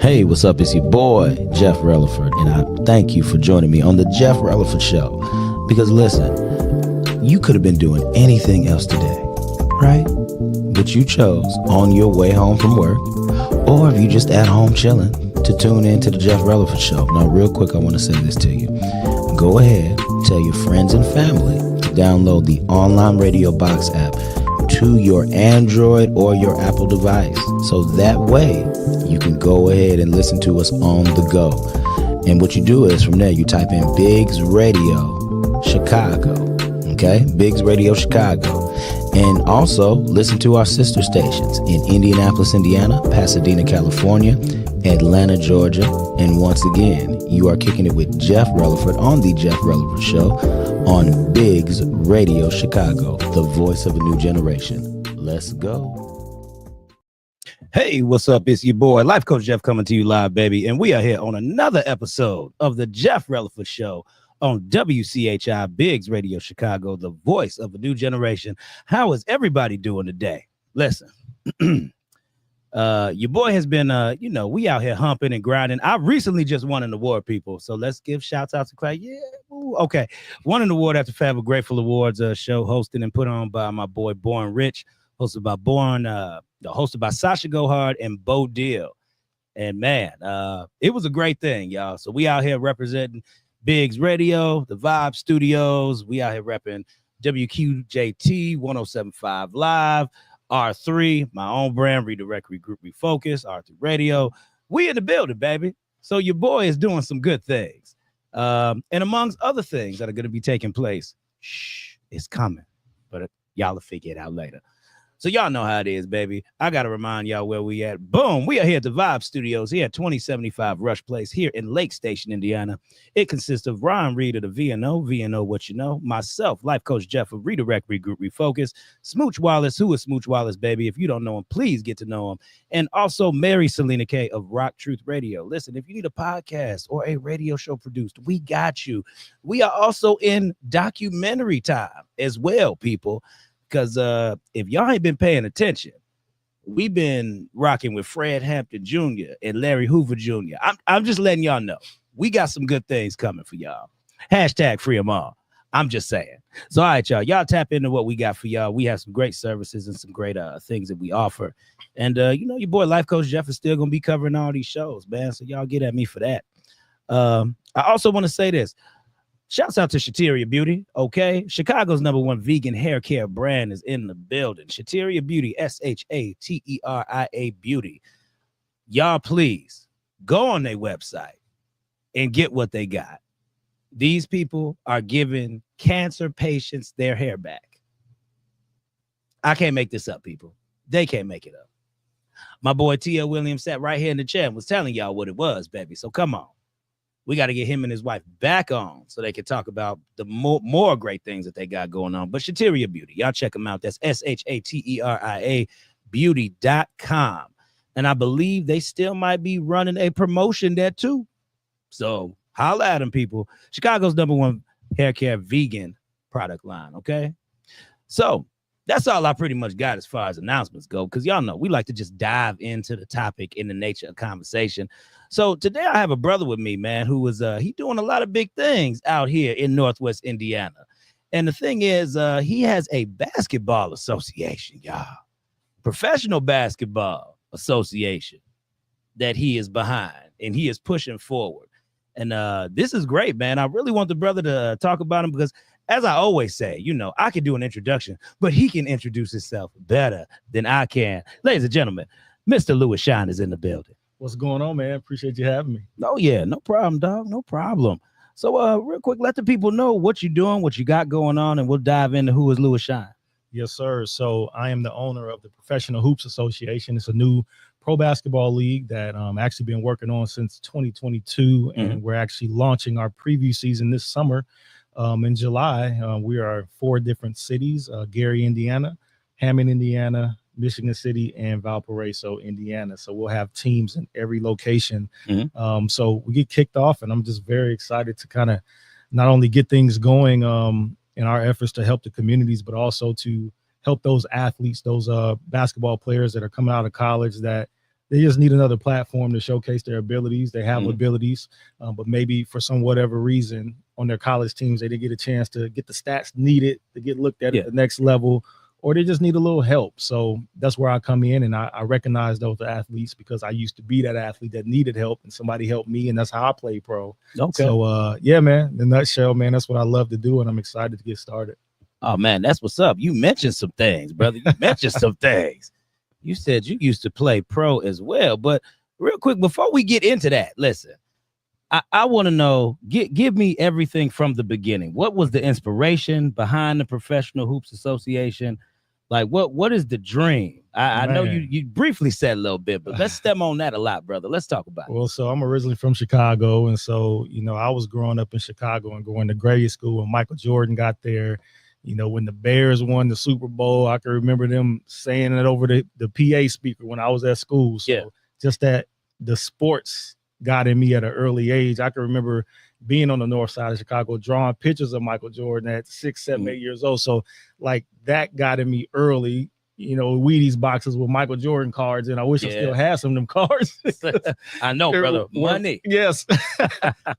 Hey, what's up? It's your boy, Jeff Releford, and I thank you for joining me on the Jeff Releford Show. Because listen, you could have been doing anything else today, right? But you chose on your way home from work, or if you just at home chilling, to tune in to the Jeff Releford Show. Now, real quick, I want to say this to you. Go ahead, tell your friends and family to download the online radio box app to your Android or your Apple device. So that way you can go ahead and listen to us on the go. And what you do is from there, you type in Biggs Radio Chicago. Okay? Biggs Radio Chicago. And also listen to our sister stations in Indianapolis, Indiana, Pasadena, California, Atlanta, Georgia. And once again, you are kicking it with Jeff Releford on the Jeff Releford Show on Biggs Radio Chicago, the voice of a new generation. Let's go. Hey, what's up? It's your boy, Life Coach Jeff, coming to you live, baby. And we are here on another episode of the Jeff Releford Show on WCHI Biggs Radio Chicago, the voice of a new generation. How is everybody doing today? Listen, your boy has been, we out here humping and grinding. I recently just won an award, people. So let's give shouts out to Clay. Yeah. Ooh, okay. Won an award after Fab Grateful Awards show hosted and put on by my boy, Born Rich, hosted by Sasha Gohard and Bo Deal. And man, it was a great thing, y'all. So we out here representing Biggs Radio, the Vibe Studios. We out here repping WQJT 107.5 Live, R3, my own brand, Redirect, Regroup, Refocus, R3 Radio. We in the building, baby. So your boy is doing some good things. And amongst other things that are going to be taking place, it's coming. But y'all will figure it out later. So y'all know how it is, baby. I got to remind y'all where we at. Boom. We are here at the Vibe Studios here at 2075 Rush Place here in Lake Station, Indiana. It consists of Ryan Reed of the VNO, What You Know, myself, Life Coach Jeff of Redirect, Regroup, Refocus, Smooch Wallace, who is Smooch Wallace, baby. If you don't know him, please get to know him. And also Mary Selena K of Rock Truth Radio. Listen, if you need a podcast or a radio show produced, we got you. We are also in documentary time as well, people. Because if y'all ain't been paying attention, we've been rocking with Fred Hampton Jr. and Larry Hoover Jr. I'm just letting y'all know. We got some good things coming for y'all. Hashtag free them all. I'm just saying. So, all right, y'all. Y'all tap into what we got for y'all. We have some great services and some great things that we offer. And, your boy Life Coach Jeff is still going to be covering all these shows, man. So y'all get at me for that. I also want to say this. Shouts out to Shateria Beauty, okay? Chicago's #1 vegan hair care brand is in the building. Shateria Beauty, SHATERIA Beauty. Y'all, please go on their website and get what they got. These people are giving cancer patients their hair back. I can't make this up, people. They can't make it up. My boy T.L. Williams sat right here in the chair and was telling y'all what it was, baby. So come on. We got to get him and his wife back on so they can talk about the more great things that they got going on. But Shateria Beauty, y'all check them out. That's SHATERIA beauty.com. And I believe they still might be running a promotion there too. So holla at them, people. Chicago's #1 hair care vegan product line, okay? So that's all I pretty much got as far as announcements go, because y'all know we like to just dive into the topic in the nature of conversation. So today I have a brother with me, man, who is he doing a lot of big things out here in Northwest Indiana. And the thing is, he has a basketball association, y'all. Professional basketball association that he is behind and he is pushing forward. And this is great, man. I really want the brother to talk about him because, as I always say, I can do an introduction, but he can introduce himself better than I can. Ladies and gentlemen, Mr. Lewis Shine is in the building. What's going on, man? Appreciate you having me. Oh, yeah. No problem, dog. No problem. So real quick, let the people know what you're doing, what you got going on, and we'll dive into who is Lewis Shine. Yes, sir. So I am the owner of the Professional Hoops Association. It's a new pro basketball league that actually been working on since 2022, and we're actually launching our preview season this summer. In July, we are 4 different cities: Gary, Indiana, Hammond, Indiana, Michigan City, and Valparaiso, Indiana. So we'll have teams in every location. So we get kicked off, and I'm just very excited to kind of not only get things going in our efforts to help the communities, but also to help those athletes, those basketball players that are coming out of college that they just need another platform to showcase their abilities. They have Mhm. abilities, but maybe for some whatever reason on their college teams, they didn't get a chance to get the stats needed to get looked at Yeah. the next level, or they just need a little help. So that's where I come in, and I recognize those athletes because I used to be that athlete that needed help, and somebody helped me, and that's how I play pro. Okay. So yeah, man, in a nutshell, man, that's what I love to do, and I'm excited to get started. Oh man, that's what's up. You mentioned some things, brother. You mentioned some things. You said you used to play pro as well, but real quick before we get into that, listen. I want to know, give me everything from the beginning. What was the inspiration behind the Professional Hoops Association? Like what is the dream? I know you briefly said a little bit, but let's step on that a lot, brother. Let's talk about it. Well, so I'm originally from Chicago, and so I was growing up in Chicago and going to grade school when Michael Jordan got there. When the Bears won the Super Bowl, I can remember them saying it over the PA speaker when I was at school. So just that the sports got in me at an early age. I can remember being on the north side of Chicago, drawing pictures of Michael Jordan at 6, 7, 8 years old. So like that got in me early. Wheaties boxes with Michael Jordan cards, and I wish I still had some of them cards. I know, brother. Money. Yes.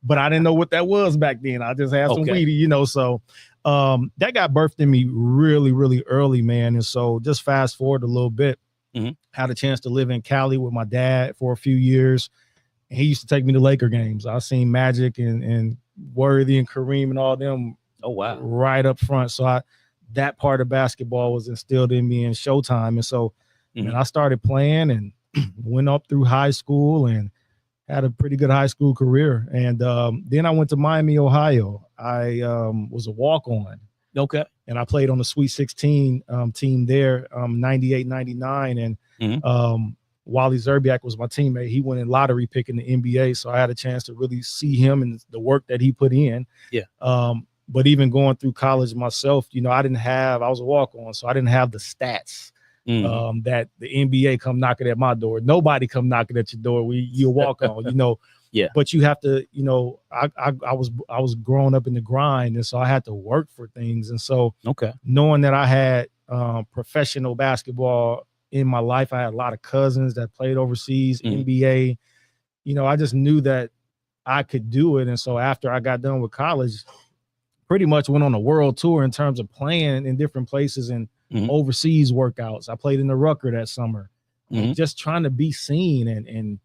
But I didn't know what that was back then. I just had some Wheatie, so that got birthed in me really, really early, man. And so just fast forward a little bit, had a chance to live in Cali with my dad for a few years. He used to take me to Laker games. I seen Magic and Worthy and Kareem and all them. Oh, wow. Right up front. So that part of basketball was instilled in me in Showtime. And so man, I started playing and went up through high school and had a pretty good high school career. And then I went to Miami, Ohio. I was a walk-on. Okay. And I played on the Sweet 16 team there, 98, 99. And Wally Zerbiak was my teammate. He went in lottery pick in the NBA. So I had a chance to really see him and the work that he put in. Yeah. But even going through college myself, I was a walk-on, so I didn't have the stats that the NBA come knocking at my door. Nobody come knocking at your door. You walk on, Yeah. But you have to, I was growing up in the grind, and so I had to work for things. And so knowing that I had professional basketball in my life, I had a lot of cousins that played overseas, NBA. I just knew that I could do it. And so after I got done with college, pretty much went on a world tour in terms of playing in different places and overseas workouts. I played in the Rucker that summer, just trying to be seen, and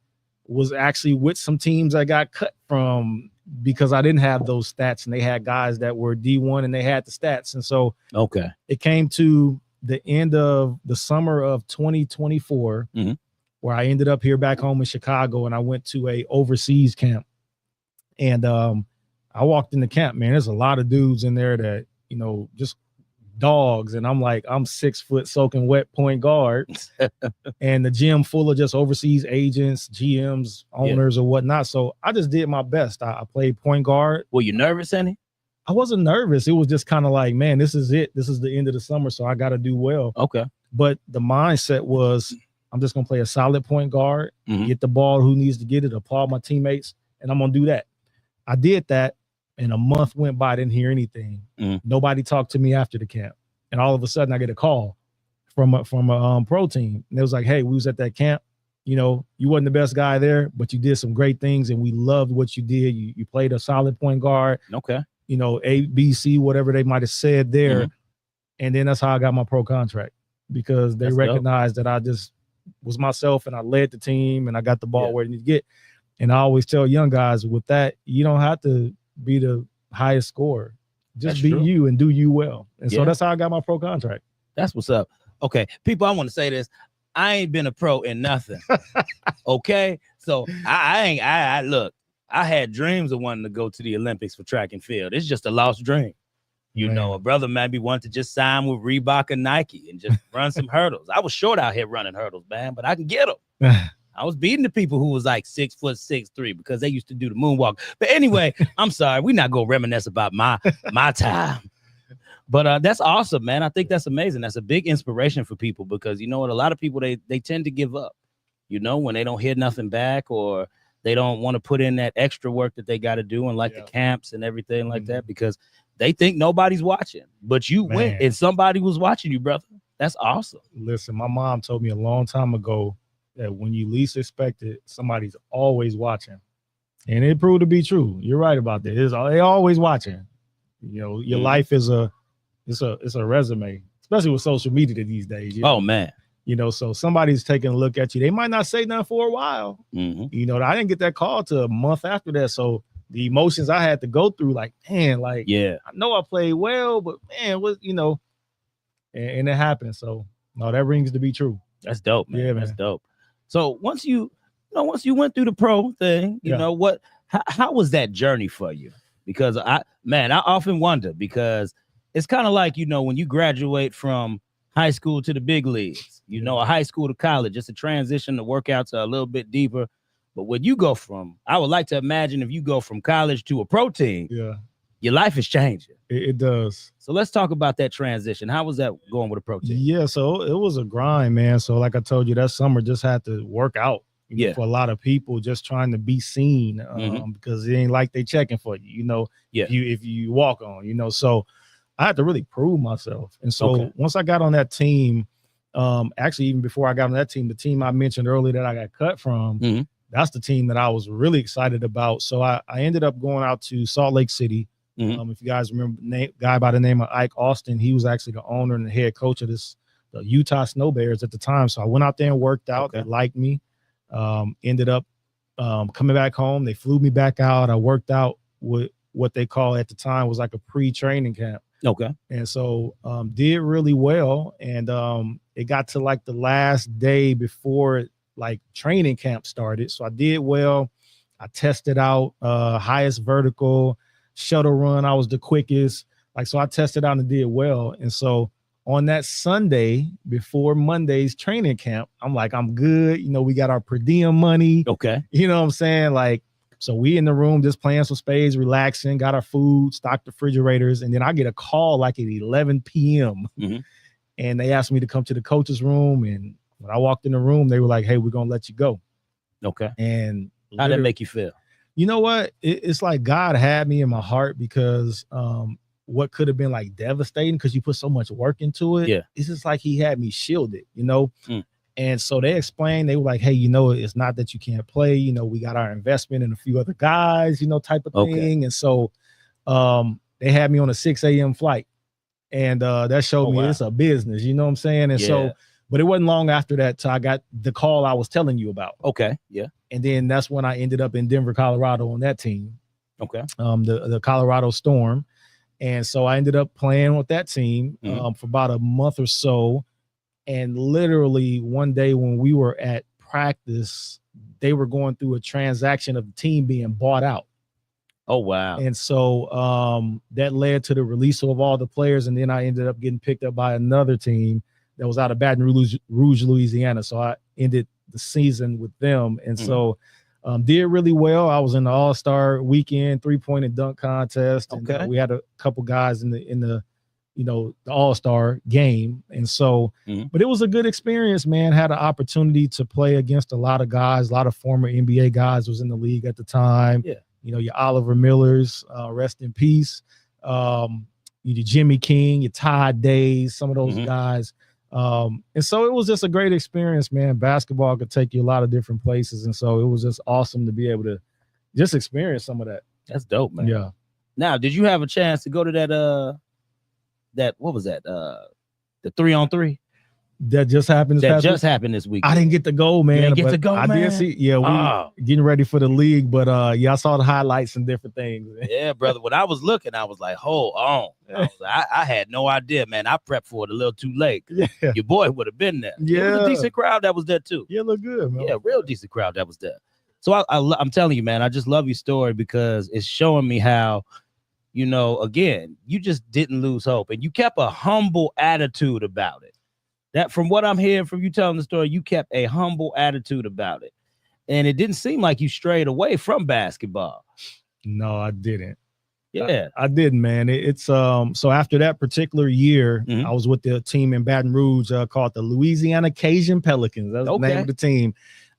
was actually with some teams I got cut from because I didn't have those stats, and they had guys that were D1 and they had the stats. And so it came to the end of the summer of 2024 where I ended up here back home in Chicago, and I went to a overseas camp. And I walked in the camp, man, there's a lot of dudes in there that, just dogs. And I'm like, I'm 6 foot soaking wet point guard and the gym full of just overseas agents, GMs, owners or whatnot. So I just did my best. I played point guard. Were you nervous, any? I wasn't nervous. It was just kind of like, man, this is it. This is the end of the summer, so I got to do well. Okay. But the mindset was, I'm just going to play a solid point guard, get the ball who needs to get it, applaud my teammates, and I'm going to do that. I did that, and a month went by, I didn't hear anything. Nobody talked to me after the camp. And all of a sudden, I get a call from a pro team. And it was like, hey, we was at that camp. You wasn't the best guy there, but you did some great things, and we loved what you did. You played a solid point guard. Okay. A, B, C, whatever they might have said there. And then that's how I got my pro contract, because they recognized that I just was myself and I led the team and I got the ball where it needed to get. And I always tell young guys with that, you don't have to be the highest scorer. Just be you and do you well. And so that's how I got my pro contract. That's what's up. Okay. People, I want to say this. I ain't been a pro in nothing. Okay. So I look, I had dreams of wanting to go to the Olympics for track and field. It's just a lost dream. A brother maybe wanted to just sign with Reebok and Nike and just run some hurdles. I was short out here running hurdles, man, but I can get them. I was beating the people who was like 6'6'3" because they used to do the moonwalk. But anyway, I'm sorry. We're not going to reminisce about my time. But that's awesome, man. I think that's amazing. That's a big inspiration for people because you know what? A lot of people, they tend to give up, when they don't hear nothing back or they don't want to put in that extra work that they got to do and the camps and everything like that because they think nobody's watching. But you went and somebody was watching you, brother. That's awesome. Listen, my mom told me a long time ago, that when you least expect it, somebody's always watching. And it proved to be true. You're right about that. They always watching. You know, your life is it's a resume, especially with social media these days. Oh man. You know, so somebody's taking a look at you. They might not say nothing for a while. You know, I didn't get that call till a month after that. So the emotions I had to go through, like, man, like, yeah, I know I played well, but man, what, you know, and it happened. So no, that rings to be true. That's dope, man. Yeah, That's man. dope. So once you went through the pro thing, you know how was that journey for you? Because I often wonder, because it's kind of like, you know, when you graduate from high school to the big leagues, you know, a high school to college, it's a transition. The workouts are a little bit deeper. But when you go from, I would like to imagine if you go from college to a pro team, your life is changing. It does. So let's talk about that transition. How was that going with a pro team? Yeah, so it was a grind, man. So like I told you, that summer just had to work out. You know, for a lot of people, just trying to be seen, because it ain't like they checking for you. You know, if you walk on, you know, so I had to really prove myself. And so once I got on that team, actually even before I got on that team, the team I mentioned earlier that I got cut from, that's the team that I was really excited about. So I ended up going out to Salt Lake City. If you guys remember a guy by the name of Ike Austin, he was actually the owner and the head coach of the Utah Snow Bears at the time. So I went out there and worked out. They liked me. Ended up coming back home. They flew me back out. I worked out with what they call at the time was like a pre-training camp. And so did really well. And it got to like the last day before like training camp started. So I did well. I tested out highest vertical shuttle run. I was the quickest. Like, so I tested out and did well. And so on that Sunday before Monday's training camp, I'm like, I'm good. You know, we got our per diem money. You know what I'm saying? Like, so we in the room just playing some spades, relaxing, got our food, stocked refrigerators. And then I get a call like at 11 p.m. And they asked me to come to the coach's room. And when I walked in the room, they were like, hey, we're going to let you go. And how'd that make you feel? You know what? It's like God had me in my heart, because what could have been like devastating because you put so much work into it. It's just like he had me shielded, you know? And so they explained, they were like, hey, you know, it's not that you can't play. You know, we got our investment in a few other guys, you know, type of thing. And so they had me on a 6 a.m. flight. And that showed me it's a business, you know what I'm saying? And so, but it wasn't long after that till I got the call I was telling you about. And then that's when I ended up in Denver, Colorado on that team. The Colorado Storm. And so I ended up playing with that team for about a month or so. And literally one day when we were at practice, they were going through a transaction of the team being bought out. And so that led to the release of all the players. And then I ended up getting picked up by another team that was out of Baton Rouge, Louisiana. So I ended the season with them. And so did really well. I was in the All-Star weekend 3-point and dunk contest. And we had a couple guys in the you know, the All-Star game. And so, but it was a good experience, man. Had an opportunity to play against a lot of guys, a lot of former NBA guys was in the league at the time. You know, your Oliver Millers, rest in peace. Your Jimmy King, your Todd Days, some of those guys. And so it was just a great experience, man. Basketball could take you a lot of different places. And so it was just awesome to be able to just experience some of that. That's dope, man. Now, did you have a chance to go to that what was that? The 3-on-3? That just happened. Happened this week. I didn't get to go, man. You didn't get to go, I did see. Yeah, we getting ready for the league, but I saw the highlights and different things. Yeah, brother. When I was looking, I was like, hold on. I had no idea, man. I prepped for it a little too late. Your boy would have been there. It was a decent crowd that was there too. Look good, man. Yeah, real decent crowd that was there. So I'm telling you, man, I just love your story because it's showing me how, you know, again, you just didn't lose hope and you kept a humble attitude about it. That from what I'm hearing from you telling the story, you kept a humble attitude about it. And it didn't seem like you strayed away from basketball. No, I didn't. Yeah, I didn't, man. It's so after that particular year, I was with the team in Baton Rouge called the Louisiana Cajun Pelicans. That's the name of the team.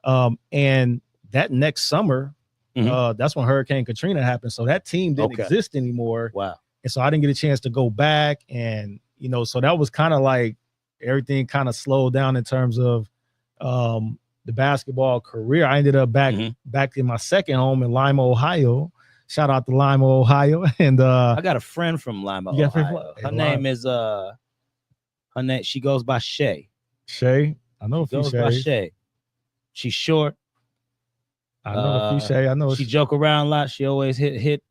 And that next summer, that's when Hurricane Katrina happened. So that team didn't exist anymore. And so I didn't get a chance to go back. And, you know, so that was kind of like everything kind of slowed down in terms of the basketball career, I ended up back in my second home in Lima, Ohio. Shout out to Lima, Ohio. And I got a friend from Lima, Ohio. Her name is she goes by Shay. Shay. I know a few goes by Shays. Shay. She's short. I know a few Shay. I know she joke around a lot. She always hit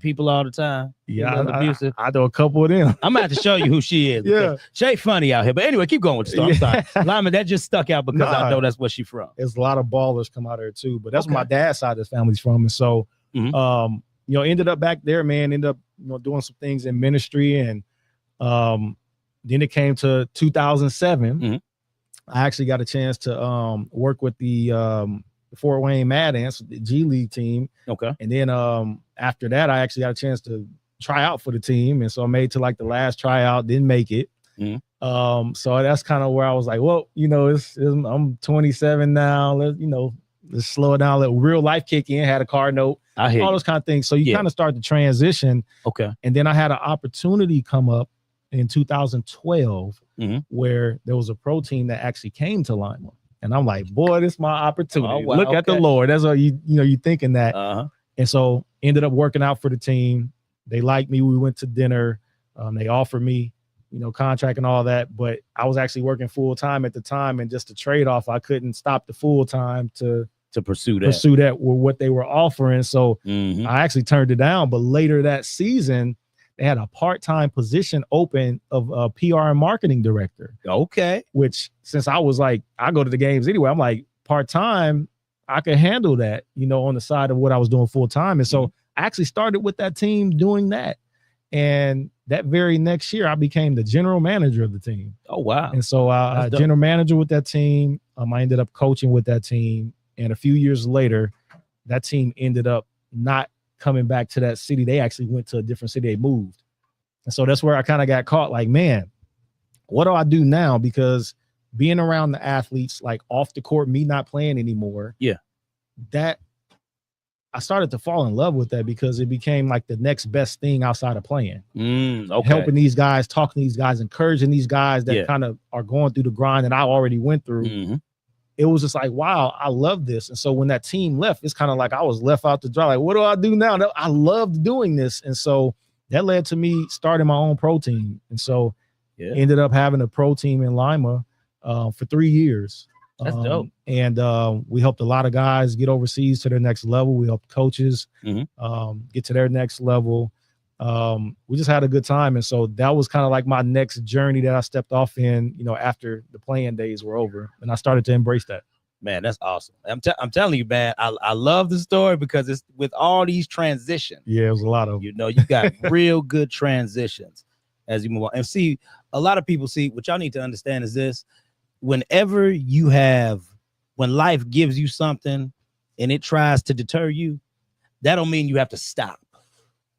people all the time. Yeah, abusive. I know a couple of them. I'm gonna have to show you who she is. Yeah, Shay funny out here. But anyway, keep going with the story. I'm sorry, Lima. That just stuck out because I know that's where she's from. There's a lot of ballers come out there too, but that's where my dad's side of his family's from, and so ended up back there, man. Ended up doing some things in ministry, and then it came to 2007. I actually got a chance to work with the Fort Wayne Mad Ants, the G League team. Okay. And then after that, I actually got a chance to try out for the team. And so I made to like the last tryout, didn't make it. So that's kind of where I was like, well, I'm 27 now. Let's slow it down. Let real life kick in, had a car note, all those kind of things. So you kind of start to transition. Okay. And then I had an opportunity come up in 2012 where there was a pro team that actually came to Lima. And I'm like, boy, this is my opportunity. Oh, wow, look at the Lord. That's what you thinking that. And so ended up working out for the team. They liked me. We went to dinner. They offered me, contract and all that. But I was actually working full time at the time, and just the trade off, I couldn't stop the full time to pursue that with what they were offering. So I actually turned it down. But later that season, they had a part-time position open of a PR and marketing director. Okay. Which, since I was like, I go to the games anyway, I'm like, part-time, I could handle that, on the side of what I was doing full-time. And so I actually started with that team doing that. And that very next year, I became the general manager of the team. Oh, wow. And so I general manager with that team. I ended up coaching with that team. And a few years later, that team ended up not coming back to that city. They actually went to a different city. They moved. And so that's where I kind of got caught like, man, what do I do now? Because being around the athletes, like off the court, me not playing anymore. Yeah. That I started to fall in love with that because it became like the next best thing outside of playing. Okay. Helping these guys, talking to these guys, encouraging these guys that kind of are going through the grind that I already went through. It was just like, wow, I love this. And so when that team left, it's kind of like I was left out to dry. Like, what do I do now? I loved doing this. And so that led to me starting my own pro team. And so ended up having a pro team in Lima for 3 years. That's dope. And we helped a lot of guys get overseas to their next level. We helped coaches get to their next level. We just had a good time. And so that was kind of like my next journey that I stepped off in, after the playing days were over, and I started to embrace that. Man, that's awesome. I'm telling you, man, I love the story because it's with all these transitions. Yeah, it was a lot of, you got real good transitions as you move on. And see, a lot of people what y'all need to understand is this: whenever when life gives you something and it tries to deter you, that don't mean you have to stop.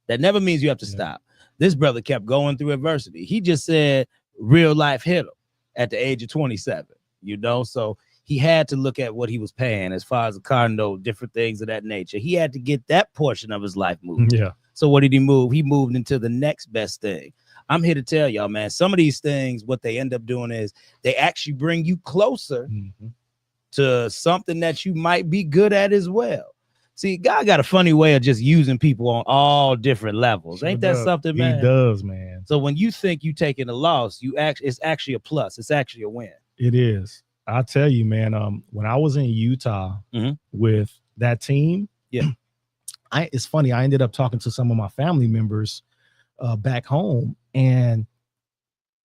That never means you have to stop. This brother kept going through adversity. He just said real life hit him at the age of 27, so he had to look at what he was paying as far as a car note, different things of that nature. He had to get that portion of his life moved. Yeah. So what did he move? He moved into the next best thing. I'm here to tell y'all, man, some of these things, what they end up doing is they actually bring you closer to something that you might be good at as well. See, God got a funny way of just using people on all different levels. Ain't that something, man? He does, man. So when you think you taking a loss, it's actually a plus. It's actually a win. It is. I'll tell you, man, when I was in Utah with that team, it's funny. I ended up talking to some of my family members back home, and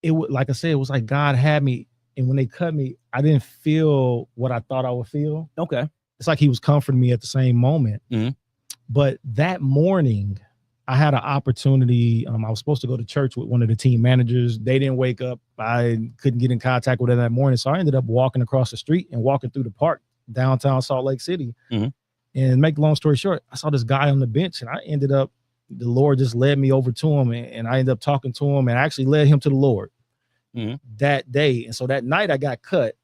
it would, like I said, it was like God had me. And when they cut me, I didn't feel what I thought I would feel. Okay. It's like he was comforting me at the same moment. But that morning, I had an opportunity. I was supposed to go to church with one of the team managers. They didn't wake up. I couldn't get in contact with them that morning. So I ended up walking across the street and walking through the park, downtown Salt Lake City. And make the long story short, I saw this guy on the bench, and I ended up, the Lord just led me over to him, and I ended up talking to him and actually led him to the Lord that day. And so that night I got cut.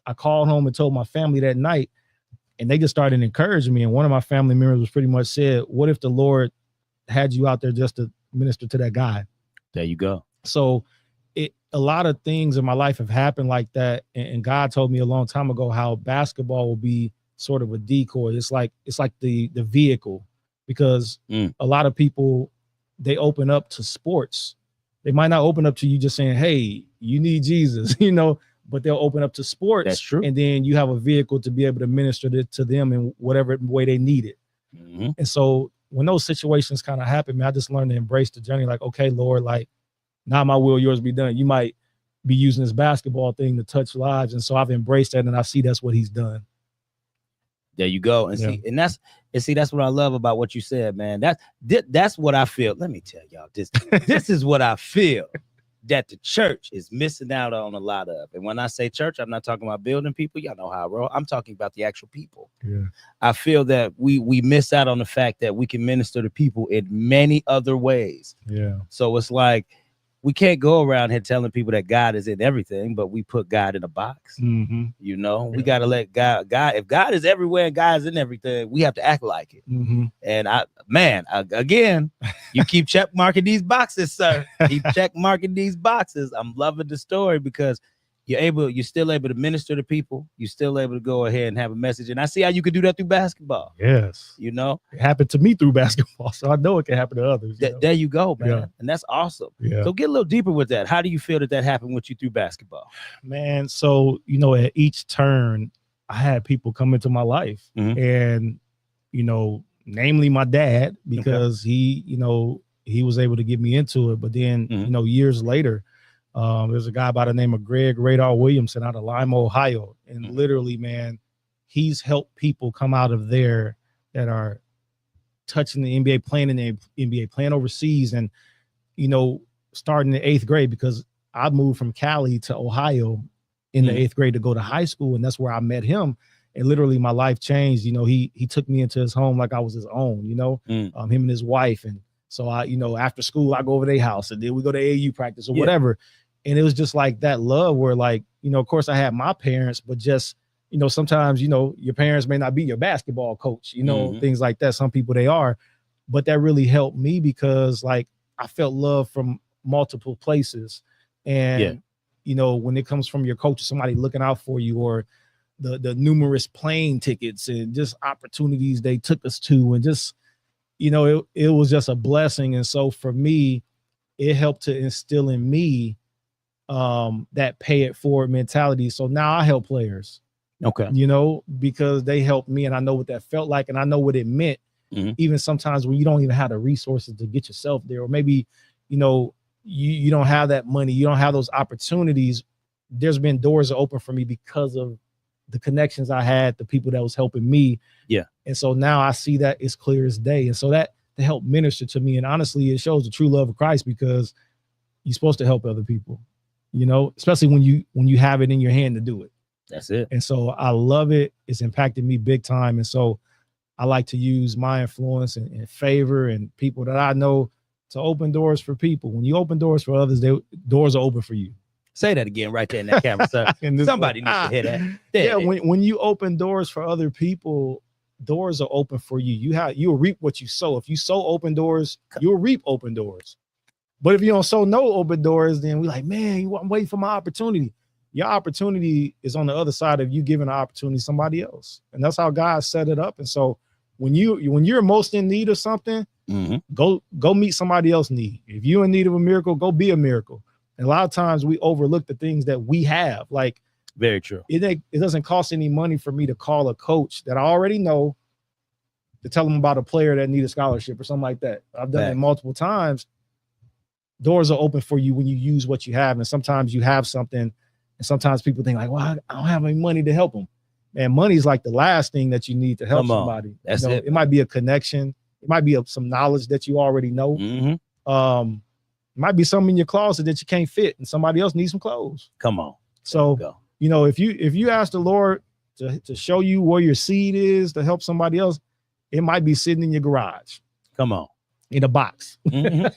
I called home and told my family that night, and they just started encouraging me. And one of my family members was pretty much said, what if the Lord had you out there just to minister to that guy? There you go. So a lot of things in my life have happened like that, and God told me a long time ago how basketball will be sort of a decoy. It's like the vehicle, because a lot of people, they open up to sports. They might not open up to you just saying, hey, you need Jesus, you know, but they'll open up to sports. That's true. And then you have a vehicle to be able to minister to them in whatever way they need it. And so when those situations kind of happen, man, I just learned to embrace the journey. Like, okay, Lord, like, not my will, yours be done. You might be using this basketball thing to touch lives. And so I've embraced that, and I see that's what he's done. There you go. And see, that's what I love about what you said, man. That's what I feel. Let me tell y'all this. This is what I feel that the church is missing out on a lot of. And when I say church, I'm not talking about building people. Y'all know how I roll. I'm talking about the actual people. Yeah. I feel that we miss out on the fact that we can minister to people in many other ways. Yeah. So it's like, we can't go around here telling people that God is in everything, but we put God in a box. You know, we got to let God, if God is everywhere and God is in everything, we have to act like it. And again, you keep check marking these boxes, sir. Keep check marking these boxes. I'm loving the story because you're still able to minister to people. You're still able to go ahead and have a message. And I see how you could do that through basketball. Yes. You know, it happened to me through basketball, so I know it can happen to others. There you go, man. Yeah. And that's awesome. Yeah. So get a little deeper with that. How do you feel that happened with you through basketball? Man, so, you know, at each turn, I had people come into my life, and, you know, namely my dad, because he, you know, he was able to get me into it. But then, you know, years later, there's a guy by the name of Greg Radar Williamson out of Lima, Ohio. And literally, man, he's helped people come out of there that are touching the NBA, playing in the NBA, playing overseas. And, you know, starting in the 8th grade, because I moved from Cali to Ohio in the 8th grade to go to high school. And that's where I met him. And literally my life changed. You know, he took me into his home like I was his own, you know, him and his wife. And so I, you know, after school, I go over to their house, and then we go to AAU practice or whatever. And it was just like that love where, like, you know, of course I had my parents, but just, you know, sometimes, you know, your parents may not be your basketball coach, you know, things like that. Some people they are, but that really helped me because, like, I felt love from multiple places. And, you know, when it comes from your coach or somebody looking out for you, or the numerous plane tickets and just opportunities they took us to, and just, you know, it was just a blessing. And so for me, it helped to instill in me that pay it forward mentality. So now I help players, you know, because they helped me, and I know what that felt like, and I know what it meant. Even sometimes when you don't even have the resources to get yourself there, or maybe, you know, you don't have that money, you don't have those opportunities. There's been doors that open for me because of the connections I had, the people that was helping me. And so now I see that it's clear as day. And so that to help minister to me. And honestly, it shows the true love of Christ, because you're supposed to help other people, you know, especially when you have it in your hand to do it. That's it. And so I love it. It's impacted me big time. And so I like to use my influence and favor and people that I know to open doors for people. When you open doors for others, doors are open for you. Say that again right there in that camera, sir. Somebody needs to hear that. Yeah, when you open doors for other people, doors are open for you. You'll reap what you sow. If you sow open doors, you'll reap open doors. But if you don't sow no open doors, then we're like, man, I'm waiting for my opportunity. Your opportunity is on the other side of you giving an opportunity to somebody else. And that's how God set it up. And so when you're most in need of something, go meet somebody else's need. If you're in need of a miracle, go be a miracle. And a lot of times we overlook the things that we have. Like, very true. It doesn't cost any money for me to call a coach that I already know to tell them about a player that need a scholarship or something like that. I've done it multiple times. Doors are open for you when you use what you have. And sometimes you have something, and sometimes people think like, well, I don't have any money to help them. Man, money is like the last thing that you need to help somebody. That's it. It might be a connection. It might be some knowledge that you already know. It might be something in your closet that you can't fit, and somebody else needs some clothes. Come on. So, you know, if you ask the Lord to show you where your seed is to help somebody else, it might be sitting in your garage. Come on. In a box.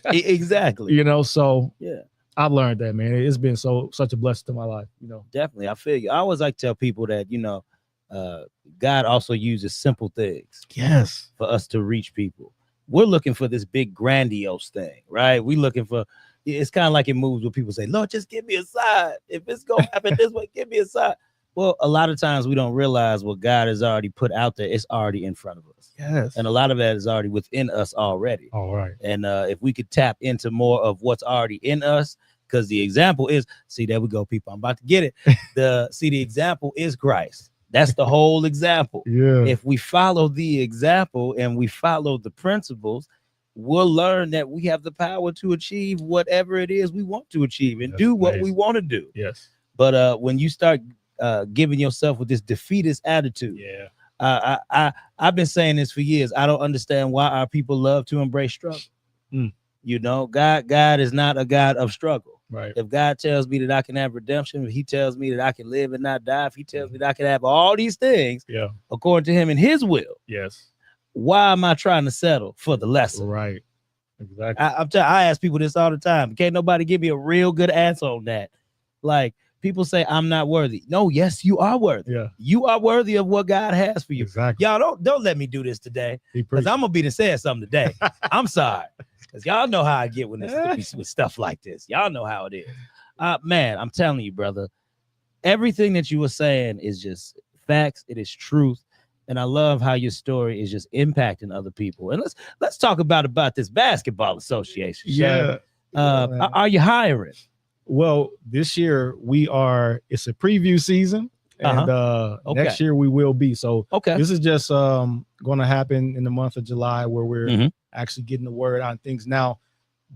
Exactly. You know, so yeah, I've learned that, man. It's been such a blessing to my life, you know. Definitely. I feel you. I always like to tell people that, you know, God also uses simple things. For us to reach people. We're looking for this big grandiose thing, right? We're looking for it's kind of like it moves when people say, Lord, just give me a sign. If it's going to happen this way, give me a sign. Well, a lot of times we don't realize what God has already put out there. It's already in front of us. Yes. And a lot of that is already within us already. All right. And if we could tap into more of what's already in us, because the example is, see, there we go, people. I'm about to get it. The example is Christ. That's the whole example. Yeah. If we follow the example and we follow the principles, we'll learn that we have the power to achieve whatever it is we want to achieve and do what we want to do. Yes. But when you start giving yourself with this defeatist attitude, I've been saying this for years. I don't understand why our people love to embrace struggle. You know, God is not a God of struggle. Right. If God tells me that I can have redemption, if he tells me that I can live and not die, if he tells me that I can have all these things according to him and his will, yes, why am I trying to settle for the lesser? Right. Exactly. I ask people this all the time. Can't nobody give me a real good answer on that. Like, people say I'm not worthy. No, yes, you are worthy. Yeah. You are worthy of what God has for you. Exactly. Y'all don't let me do this today, because I'm gonna be the saying something today. I'm sorry, because y'all know how I get when it's with stuff like this. Y'all know how it is. Man, I'm telling you, brother, everything that you were saying is just facts. It is truth. And I love how your story is just impacting other people. And let's talk about this basketball association. Yeah. Are you hiring? Well, this year it's a preview season, and next year we will be. So this is just going to happen in the month of July, where we're actually getting the word on things. Now,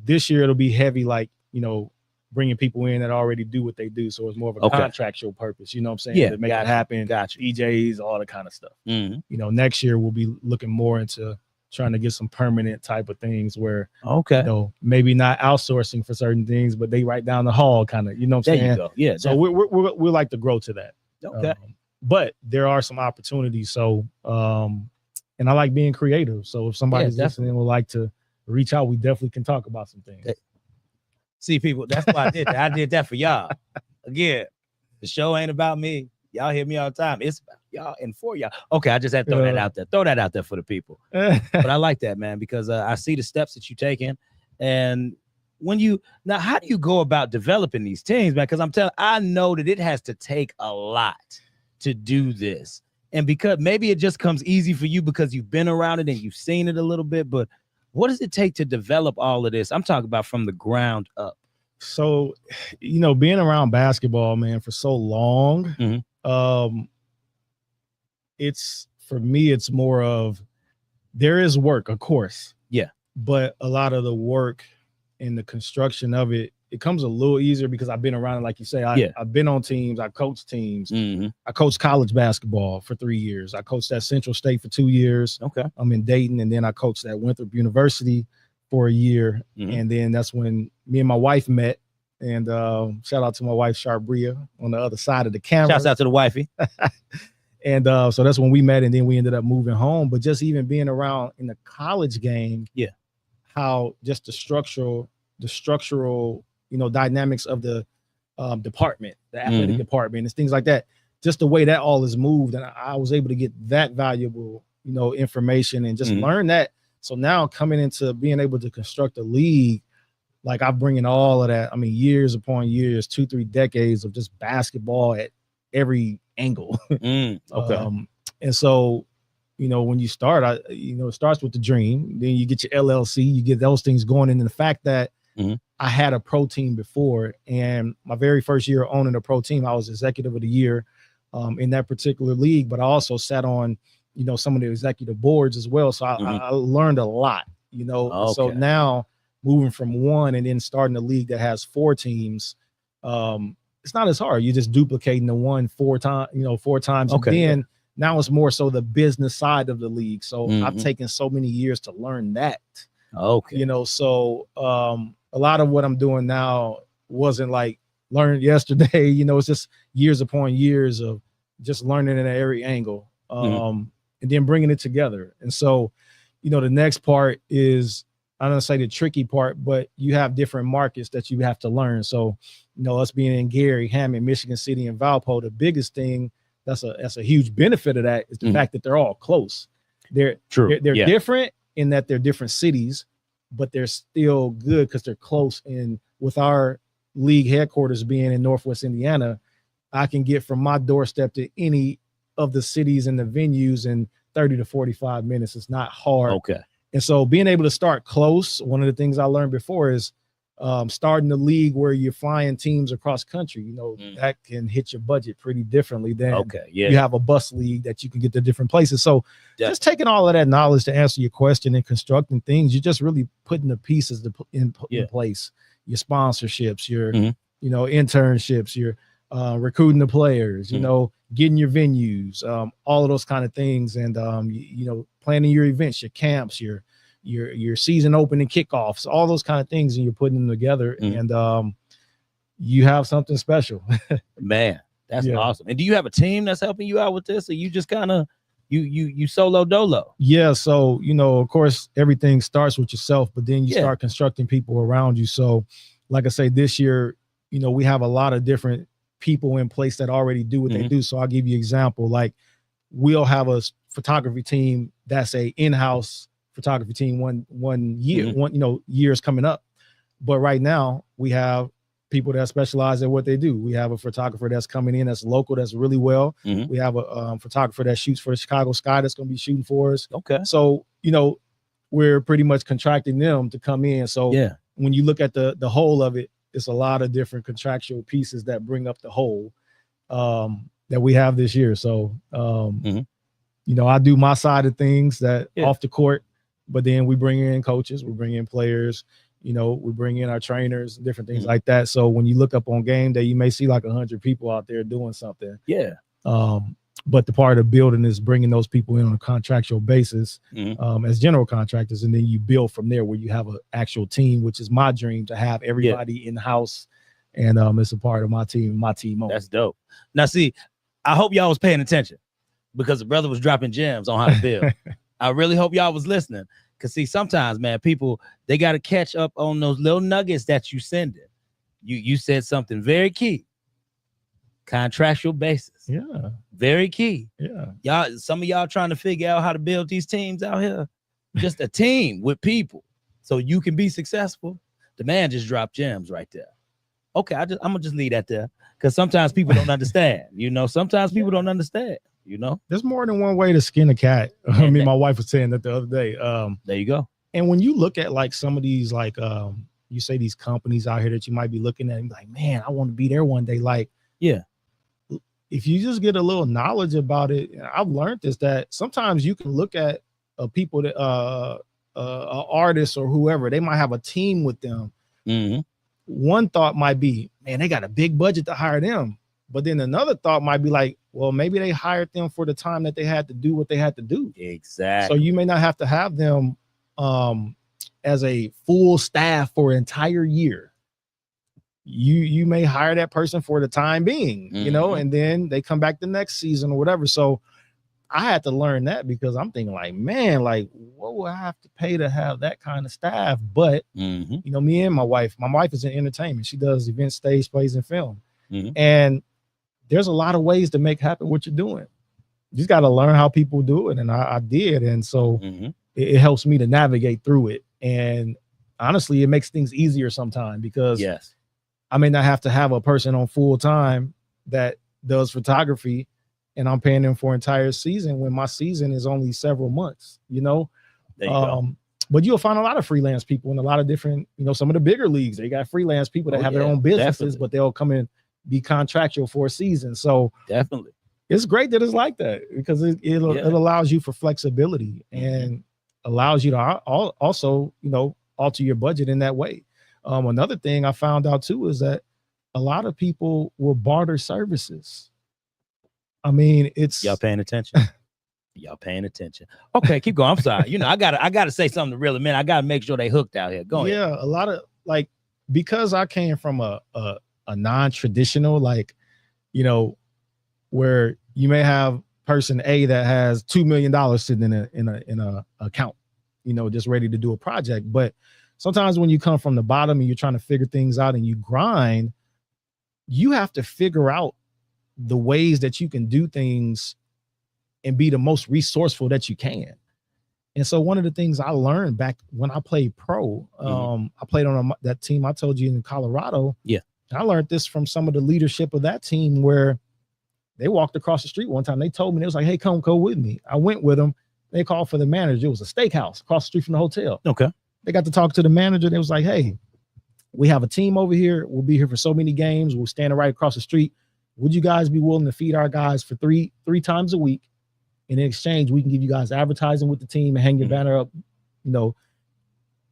this year it'll be heavy, like, you know, bringing people in that already do what they do. So it's more of a contractual purpose, you know what I'm saying? Yeah, to make it happen. DJs, all that kind of stuff. Mm-hmm. You know, next year we'll be looking more into trying to get some permanent type of things where, you know, maybe not outsourcing for certain things, but they right down the hall kind of, you know what I'm saying? There you go. Yeah. So we like to grow to that. Okay. But there are some opportunities. So, and I like being creative. So if somebody's listening and would like to reach out, we definitely can talk about some things. See, people, that's why I did that. I did that for y'all. Again, the show ain't about me. Y'all hear me all the time. It's about y'all and for y'all. Okay, I just had to throw that out there. Throw that out there for the people. But I like that, man, because I see the steps that you're taking. And now, how do you go about developing these teams, man? Because I know that it has to take a lot to do this. And because maybe it just comes easy for you because you've been around it and you've seen it a little bit, but what does it take to develop all of this? I'm talking about from the ground up. So, you know, being around basketball, man, for so long, for me, it's more of, there is work, of course. Yeah. But a lot of the work and the construction of it comes a little easier because I've been around it. Like you say, I've been on teams. I coached teams. I coached college basketball for 3 years. I coached at Central State for 2 years. Okay. I'm in Dayton. And then I coached at Winthrop University for a year. And then that's when me and my wife met. And shout out to my wife, Sharbria, on the other side of the camera. Shouts out to the wifey. And so that's when we met. And then we ended up moving home. But just even being around in the college game, how just the structural, you know, dynamics of the department, the athletic department, and things like that. Just the way that all is moved, and I was able to get that valuable, you know, information and just learn that. So now coming into being able to construct a league, like I'm bringing all of that. I mean, years upon years, 2-3 decades of just basketball at every angle. And so, you know, when you start, it starts with the dream. Then you get your LLC, you get those things going, and the fact that I had a pro team before, and my very first year owning a pro team, I was executive of the year in that particular league, but I also sat on, you know, some of the executive boards as well. So I learned a lot, you know. So now moving from one and then starting a league that has 4 teams, it's not as hard. You're just duplicating the one 4 times. And then now it's more so the business side of the league. So I've taken so many years to learn that. You know, so a lot of what I'm doing now wasn't like learned yesterday. You know, it's just years upon years of just learning it at every angle, and then bringing it together. And so, you know, the next part is, I don't say the tricky part, but you have different markets that you have to learn. So, you know, us being in Gary, Hammond, Michigan City, and Valpo, the biggest thing that's a huge benefit of that is the fact that they're all close. They're different in that they're different cities, but they're still good because they're close in with our league headquarters being in Northwest Indiana, I can get from my doorstep to any of the cities and the venues in 30 to 45 minutes. It's not hard. Okay. And so being able to start close, one of the things I learned before is starting the league where you're flying teams across country. You know, that can hit your budget pretty differently than you have a bus league that you can get to different places. So just taking all of that knowledge to answer your question and constructing things, you're just really putting the pieces in place. Your sponsorships, your you know, internships, your recruiting the players, you know, getting your venues, all of those kind of things, and you know, planning your events, your camps, your season opening kickoffs, all those kind of things, and you're putting them together, and you have something special. Man, that's awesome. And do you have a team that's helping you out with this, or you just kind of you solo dolo? Yeah, so you know, of course, everything starts with yourself, but then you start constructing people around you. So, like I say, this year, you know, we have a lot of different people in place that already do what they do. So I'll give you an example. Like, we'll have a photography team that's a in-house photography team one year, you know, years coming up. But right now we have people that specialize in what they do. We have a photographer that's coming in that's local, that's really well. We have a photographer that shoots for the Chicago Sky that's going to be shooting for us. Okay. So, you know, we're pretty much contracting them to come in. So when you look at the whole of it, it's a lot of different contractual pieces that bring up the whole that we have this year. So, you know, I do my side of things that off the court, but then we bring in coaches, we bring in players, you know, we bring in our trainers, different things like that. So when you look up on game day, you may see like 100 people out there doing something. Yeah. But the part of building is bringing those people in on a contractual basis as general contractors. And then you build from there where you have an actual team, which is my dream, to have everybody in-house. And it's a part of my team only. That's dope. Now, see, I hope y'all was paying attention because the brother was dropping gems on how to build. I really hope y'all was listening. Because, see, sometimes, man, people, they got to catch up on those little nuggets that you sending. You said something very key. Contractual basis. Yeah. Very key. Yeah. Y'all, some of y'all trying to figure out how to build these teams out here. Just a team with people so you can be successful. The man just dropped gems right there. Okay, I'm gonna just leave that there because sometimes people don't understand. You know, sometimes people don't understand. You know, there's more than one way to skin a cat. I mean, my wife was saying that the other day. There you go. And when you look at like some of these, like you say these companies out here that you might be looking at and be like, man, I want to be there one day. Like, if you just get a little knowledge about it, I've learned this, that sometimes you can look at people that artists or whoever, they might have a team with them. One thought might be, man, they got a big budget to hire them. But then another thought might be like, well, maybe they hired them for the time that they had to do what they had to do. Exactly. So you may not have to have them as a full staff for an entire year. You may hire that person for the time being, you know, and then they come back the next season or whatever. So I had to learn that because I'm thinking like, man, like what will I have to pay to have that kind of staff? But, you know, me and my wife is in entertainment. She does events, stage plays, and film. And there's a lot of ways to make happen what you're doing. You just got to learn how people do it. And I did. And so it helps me to navigate through it. And honestly, it makes things easier sometimes because I may not have to have a person on full time that does photography and I'm paying them for an entire season when my season is only several months, you know? There you go. But you'll find a lot of freelance people in a lot of different, you know, some of the bigger leagues, they got freelance people that have their own businesses, but they'll come in, be contractual for a season. So definitely it's great that it's like that because it allows you for flexibility and allows you to also, you know, alter your budget in that way. Another thing I found out too is that a lot of people will barter services. I mean, it's y'all paying attention. Y'all paying attention. Okay, keep going. I'm sorry. You know, I gotta say something to reel them in. I gotta make sure they hooked out here. Go ahead. Yeah, a lot of like because I came from a non-traditional, like, you know, where you may have person A that has $2 million sitting in a account, you know, just ready to do a project. But sometimes when you come from the bottom and you're trying to figure things out and you grind, you have to figure out the ways that you can do things and be the most resourceful that you can. And so one of the things I learned back when I played pro, I played on that team I told you in Colorado. Yeah. And I learned this from some of the leadership of that team where they walked across the street one time. They told me, they was like, hey, come go with me. I went with them. They called for the manager. It was a steakhouse across the street from the hotel. Okay. They got to talk to the manager. They was like, hey, we have a team over here. We'll be here for so many games. We're standing right across the street. Would you guys be willing to feed our guys for three times a week? In exchange, we can give you guys advertising with the team and hang your banner up, you know.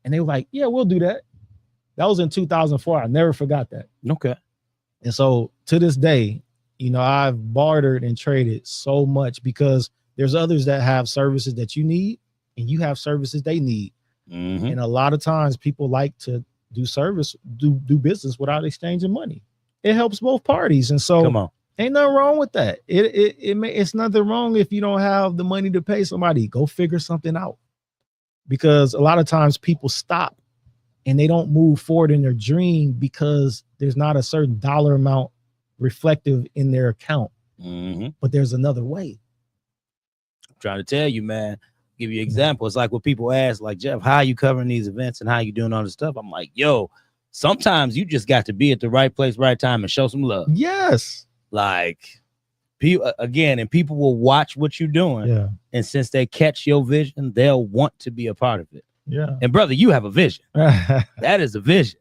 And they were like, yeah, we'll do that. That was in 2004. I never forgot that. Okay. And so to this day, you know, I've bartered and traded so much because there's others that have services that you need and you have services they need. And a lot of times people like to do business without exchanging money. It helps both parties. And so come on. Ain't nothing wrong with that. It's nothing wrong if you don't have the money to pay somebody. Go figure something out. Because a lot of times people stop and they don't move forward in their dream because there's not a certain dollar amount reflective in their account. But there's another way. I'm trying to tell you, man. Give you an example. It's like when people ask, like, Jeff, how are you covering these events and how you doing all this stuff? I'm like, yo, sometimes you just got to be at the right place, right time, and show some love. Yes. Like, people again, and people will watch what you're doing. Yeah. And since they catch your vision, they'll want to be a part of it. Yeah. And brother, you have a vision. That is a vision.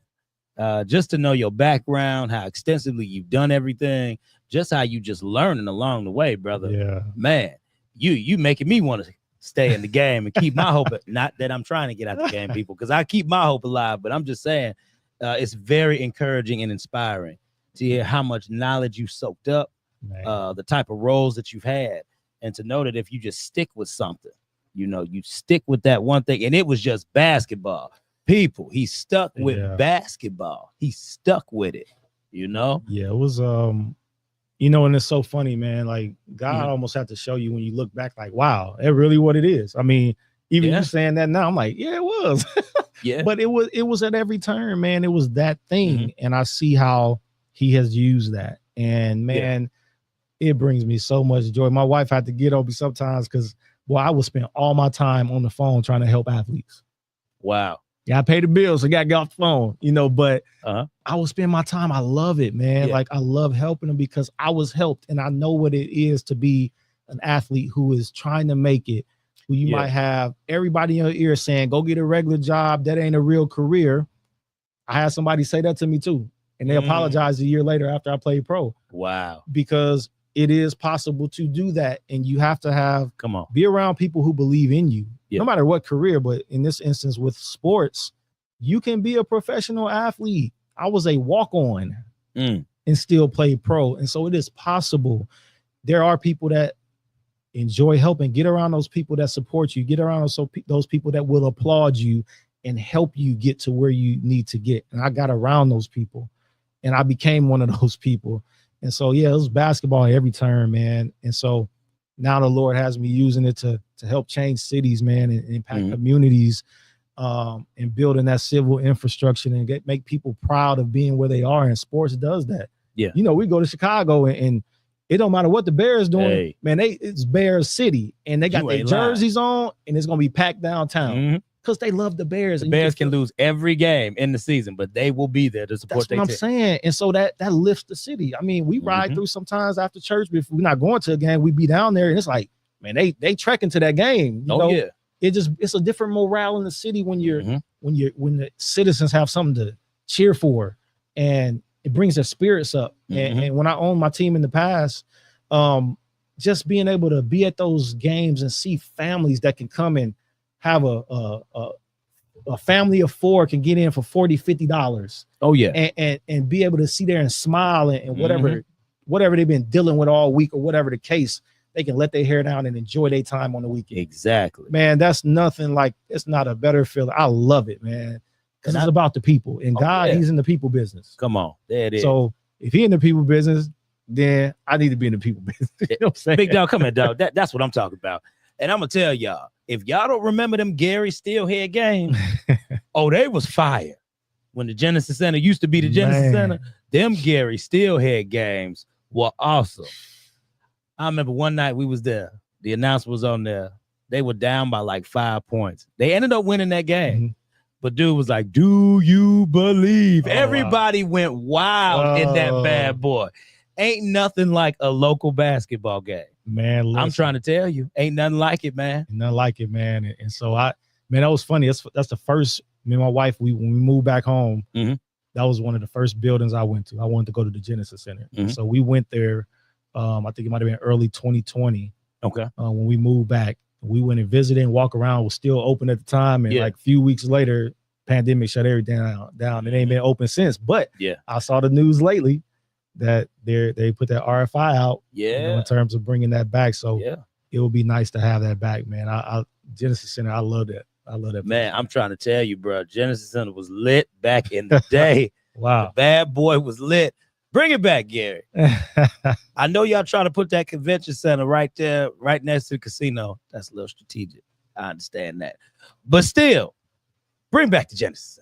Just to know your background, how extensively you've done everything, just how you just learning along the way, brother. Yeah. Man, you making me want to stay in the game and keep my hope. Not that I'm trying to get out the game, people, because I keep my hope alive, but I'm just saying it's very encouraging and inspiring to hear how much knowledge you soaked up, the type of roles that you've had, and to know that if you just stick with something, you know, you stick with that one thing, and it was just basketball. People, he stuck with basketball. He stuck with it, you know? Yeah, it was, you know, and it's so funny, man. Like, God almost had to show you when you look back, like, wow, that's really what it is. I mean, even you saying that now, I'm like, yeah, it was. But it was at every turn, man. It was that thing. And I see how he has used that. And man, it brings me so much joy. My wife had to get on me sometimes because, boy, I would spend all my time on the phone trying to help athletes. Wow. Yeah, I pay the bills, so I got to get off the phone, you know, but I will spend my time. I love it, man. Like, I love helping them because I was helped and I know what it is to be an athlete who is trying to make it, who you might have everybody in your ear saying, go get a regular job. That ain't a real career. I had somebody say that to me too. And they apologized a year later after I played pro. Wow. Because it is possible to do that. And you have to be around people who believe in you, no matter what career. But in this instance with sports, you can be a professional athlete. I was a walk-on and still play pro. And so it is possible. There are people that enjoy helping. Get around those people that support you. Get around those people that will applaud you and help you get to where you need to get. And I got around those people. And I became one of those people. And so, yeah, it was basketball every turn, man. And so now the Lord has me using it to help change cities, man, and impact communities, and building that civil infrastructure and make people proud of being where they are. And sports does that. Yeah. You know, we go to Chicago and it don't matter what the Bears doing, man, it's Bears City and they got their jerseys on and it's going to be packed downtown. Because they love the Bears. The Bears can lose every game in the season, but they will be there to support their team. That's what I'm saying. And so that lifts the city. I mean, we ride through sometimes after church, but if we're not going to a game, we be down there and it's like, man, they trekking to that game. You know? It's a different morale in the city when when the citizens have something to cheer for and it brings their spirits up. And when I owned my team in the past, just being able to be at those games and see families that can come and have a family of four can get in for $40-$50. Oh yeah. And be able to see there and smile and whatever they've been dealing with all week or whatever the case, they can let their hair down and enjoy their time on the weekend. Exactly. Man, that's nothing like, it's not a better feeling. I love it, man. Because it's about the people. And God, he's in the people business. Come on. There it is. So if he in the people business, then I need to be in the people business. You know what I'm saying? Big dog, come here, dog. That's what I'm talking about. And I'm gonna tell y'all, if y'all don't remember them Gary Steelhead games, they was fire. When the Genesis Center used to be the Genesis Center, them Gary Steelhead games were awesome. I remember one night we was there. The announcer was on there. They were down by like 5 points. They ended up winning that game. Mm-hmm. But dude was like, do you believe? Oh, Everybody went wild in that bad boy. Ain't nothing like a local basketball game. Man, listen, I'm trying to tell you, ain't nothing like it, man. Nothing like it, man. And so man, that was funny. That's the first, me and my wife, when we moved back home, that was one of the first buildings I went to. I wanted to go to the Genesis Center. So we went there, I think it might have been early 2020. Okay. When we moved back, we went and visited and walked around. It was still open at the time. And like a few weeks later, pandemic shut everything down. It ain't been open since. But I saw the news lately that they put that RFI out in terms of bringing that back. So it would be nice to have that back, man. I Genesis Center, I love that. I love that. Man, I'm trying to tell you, bro. Genesis Center was lit back in the day. Wow. The bad boy was lit. Bring it back, Gary. I know y'all trying to put that convention center right there, right next to the casino. That's a little strategic. I understand that. But still, bring back the Genesis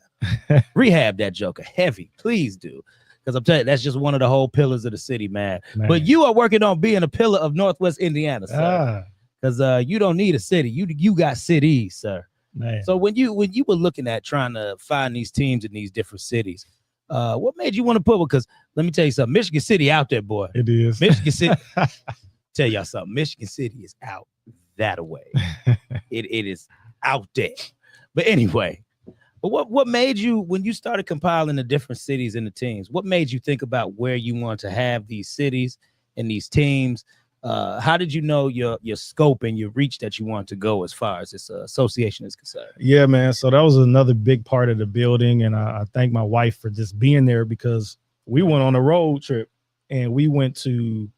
Center. Rehab that joker heavy. Please do. Because I'm telling you, that's just one of the whole pillars of the city, man. But you are working on being a pillar of Northwest Indiana, sir. Because you don't need a city. You got cities, sir. Man. So when you were looking at trying to find these teams in these different cities, what made you want to put one? Because let me tell you something. Michigan City out there, boy. It is. Michigan City. Tell y'all something. Michigan City is out that way. It is out there. But anyway. But what made you, when you started compiling the different cities and the teams, what made you think about where you want to have these cities and these teams? How did you know your scope and your reach that you want to go as far as this association is concerned? Yeah, man. So that was another big part of the building. And I thank my wife for just being there, because we went on a road trip and we went to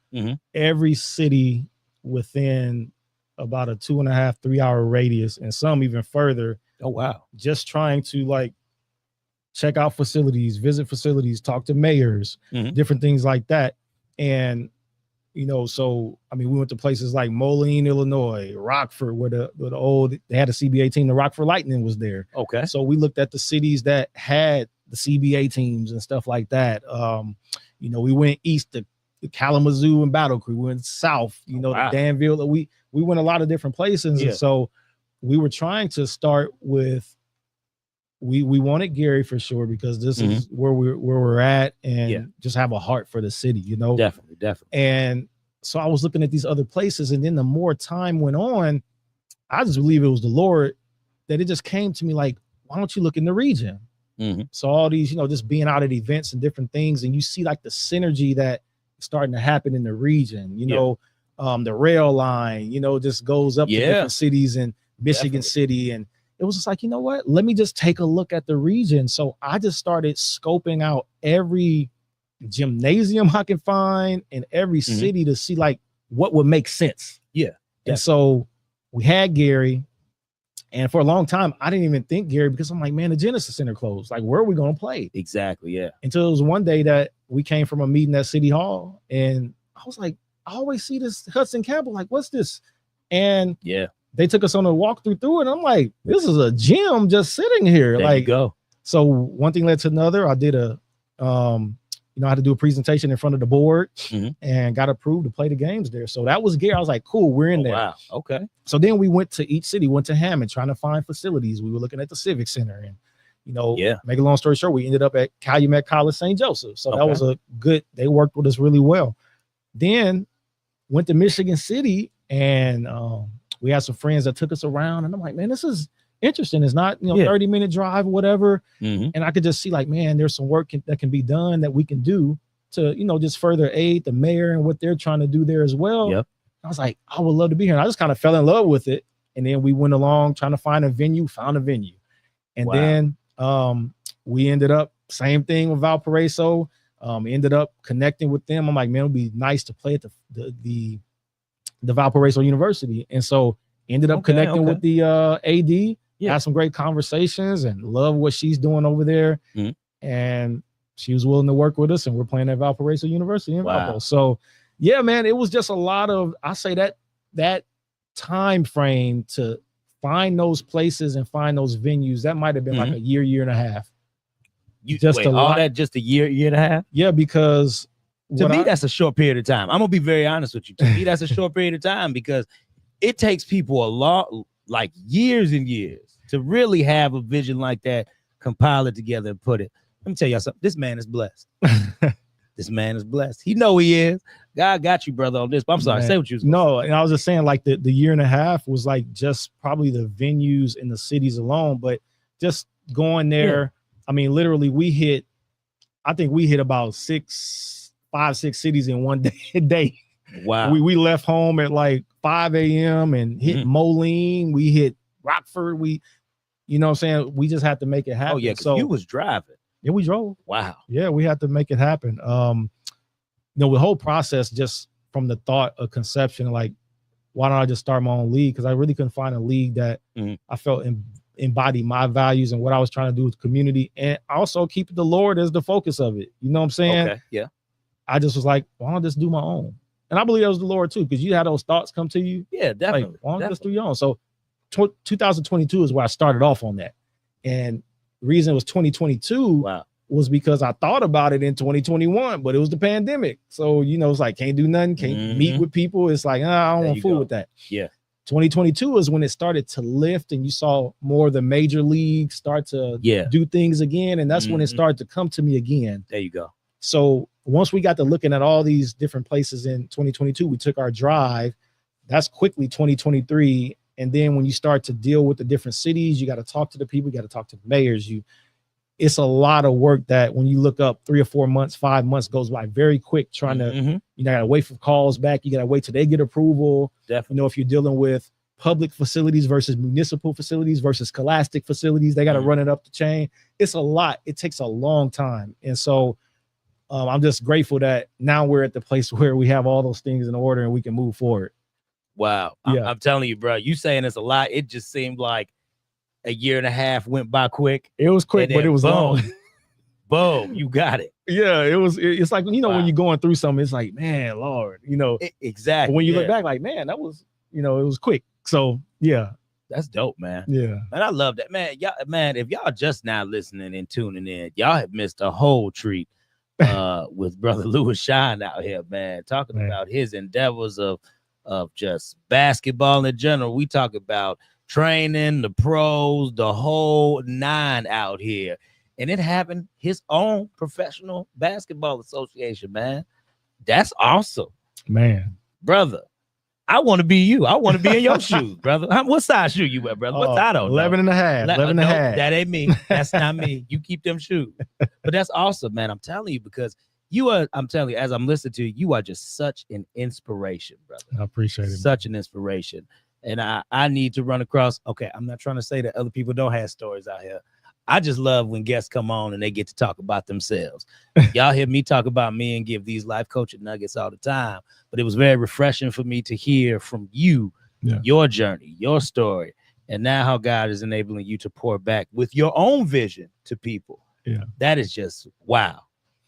every city within about a 2.5, 3 hour radius, and some even further. Oh, wow. Just trying to like check out facilities, visit facilities, talk to mayors, different things like that. And, you know, so, I mean, we went to places like Moline, Illinois, Rockford, where they had a CBA team. The Rockford Lightning was there. Okay. So we looked at the cities that had the CBA teams and stuff like that. You know, we went east to Kalamazoo and Battle Creek. We went south, you know, to Danville. We went a lot of different places. And so we were trying to start with, we wanted Gary for sure, because this is where we're at, and just have a heart for the city, you know? Definitely. And so I was looking at these other places, and then the more time went on, I just believe it was the Lord that it just came to me like, why don't you look in the region? So all these, you know, just being out at events and different things, and you see like the synergy that is starting to happen in the region, you know, the rail line, you know, just goes up to different cities in Michigan City. And it was just like, you know what, let me just take a look at the region. So I just started scoping out every gymnasium I can find in every city to see like what would make sense. And so we had Gary, and for a long time I didn't even think Gary, because I'm like, man, the Genesis Center closed. Like, where are we going to play? Exactly. Until it was one day that we came from a meeting at City Hall, and I was like, I always see this Hudson Campbell, like, what's this? And they took us on a walkthrough through it. And I'm like, this is a gym just sitting here. There like, you go. So one thing led to another. I did I had to do a presentation in front of the board and got approved to play the games there. So that was Gary. I was like, cool, we're in there. Wow. Okay. So then we went to each city, went to Hammond, trying to find facilities. We were looking at the Civic Center, and, you know, make a long story short, we ended up at Calumet College St. Joseph. So that was they worked with us really well. Then went to Michigan City, and we had some friends that took us around, and I'm like, man, this is interesting. It's not, 30-minute drive or whatever. And I could just see like, man, there's some work that can be done that we can do to, just further aid the mayor and what they're trying to do there as well. I was like, I would love to be here. And I just kind of fell in love with it. And then we went along trying to find a venue, found a venue. And then we ended up, same thing with Valparaiso. Ended up connecting with them. I'm like, man, it'd be nice to play at the Valparaiso University. And so ended up connecting with the AD. Had some great conversations and love what she's doing over there. And she was willing to work with us, and we're playing at Valparaiso University in Valpo. So yeah, man, it was just a lot of, I say that time frame to find those places and find those venues, that might have been like a year and a half. Just a year and a half? Yeah, because to me, that's a short period of time. I'm gonna be very honest with you. To me, that's a short period of time, because it takes people a lot, like years and years, to really have a vision like that, compile it together and put it. Let me tell y'all something. This man is blessed. This man is blessed. He know he is. God got you, brother, on this. But I'm sorry, Man, say what you was no, and I was just saying, like the year and a half was like just probably the venues in the cities alone, but just going there. I mean, literally, I think we hit about 5, 6 cities in one day. Wow. We left home at like 5 a.m. and hit Moline. We hit Rockford. You know what I'm saying? We just had to make it happen. Oh, yeah, so you was driving. Yeah, we drove. Wow. Yeah, we had to make it happen. The whole process, just from the thought of conception, like, why don't I just start my own league? Because I really couldn't find a league that I felt embodied my values and what I was trying to do with the community, and also keep the Lord as the focus of it. You know what I'm saying? Okay. Yeah. I just was like, why don't I just do my own? And I believe that was the Lord too, because you had those thoughts come to you. Yeah, definitely. Like, why don't you just do your own? So 2022 is where I started off on that. And the reason it was 2022 was because I thought about it in 2021, but it was the pandemic. So, it's like, can't do nothing, can't meet with people. It's like, I don't want to fool with that. Yeah. 2022 is when it started to lift, and you saw more of the major leagues start to do things again. And that's when it started to come to me again. There you go. So once we got to looking at all these different places in 2022, we took our drive. That's quickly 2023. And then when you start to deal with the different cities, you got to talk to the people, you got to talk to the mayors. It's a lot of work that when you look up 3 or 4 months, 5 months goes by very quick, trying to, got to wait for calls back. You got to wait till they get approval. Definitely. If you're dealing with public facilities versus municipal facilities versus scholastic facilities, they got to run it up the chain. It's a lot. It takes a long time. And so I'm just grateful that now we're at the place where we have all those things in order and we can move forward. Wow. Yeah. I'm telling you, bro, you saying it's a lot. It just seemed like a year and a half went by quick. It was quick, but it was long. Boom, you got it. Yeah, it's like, when you're going through something, it's like, man, Lord, exactly. But when you look back, like, man, that was, it was quick. So yeah. That's dope, man. Yeah. And I love that. Man, if y'all just now listening and tuning in, y'all have missed a whole treat with Brother Louis Shine out here, man, talking about his endeavors of just basketball in general. We talk about training, the pros, the whole 9 out here. And it happened his own professional basketball association, man. That's awesome. Man. Brother, I want to be you. I want to be in your shoes, brother. What size shoe you wear, brother? What I don't 11 and a half. 11 and a half. That ain't me. That's not me. You keep them shoes. But that's awesome, man. I'm telling you, because I'm telling you, as I'm listening to you, you are just such an inspiration, brother. I appreciate it. Such an inspiration. And I need to run across, okay, I'm not trying to say that other people don't have stories out here. I just love when guests come on and they get to talk about themselves. Y'all hear me talk about me and give these life coaching nuggets all the time, but it was very refreshing for me to hear from you, your journey, your story, and now how God is enabling you to pour back with your own vision to people. Yeah, that is just wow.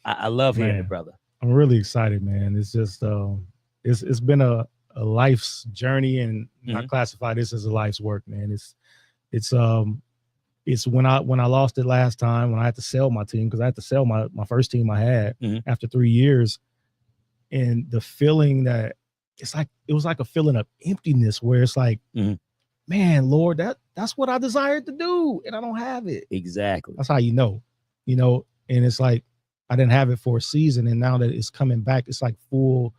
I love hearing it, brother. I'm really excited, man. It's just it's been a life's journey, and I classify this as a life's work, man. It's when I lost it last time, when I had to sell my team, because I had to sell my first team I had after 3 years, and the feeling that it was like a feeling of emptiness, where it's like, man, Lord, that's what I desired to do, and I don't have it. Exactly. That's how and it's like I didn't have it for a season, and now that it's coming back, it's like full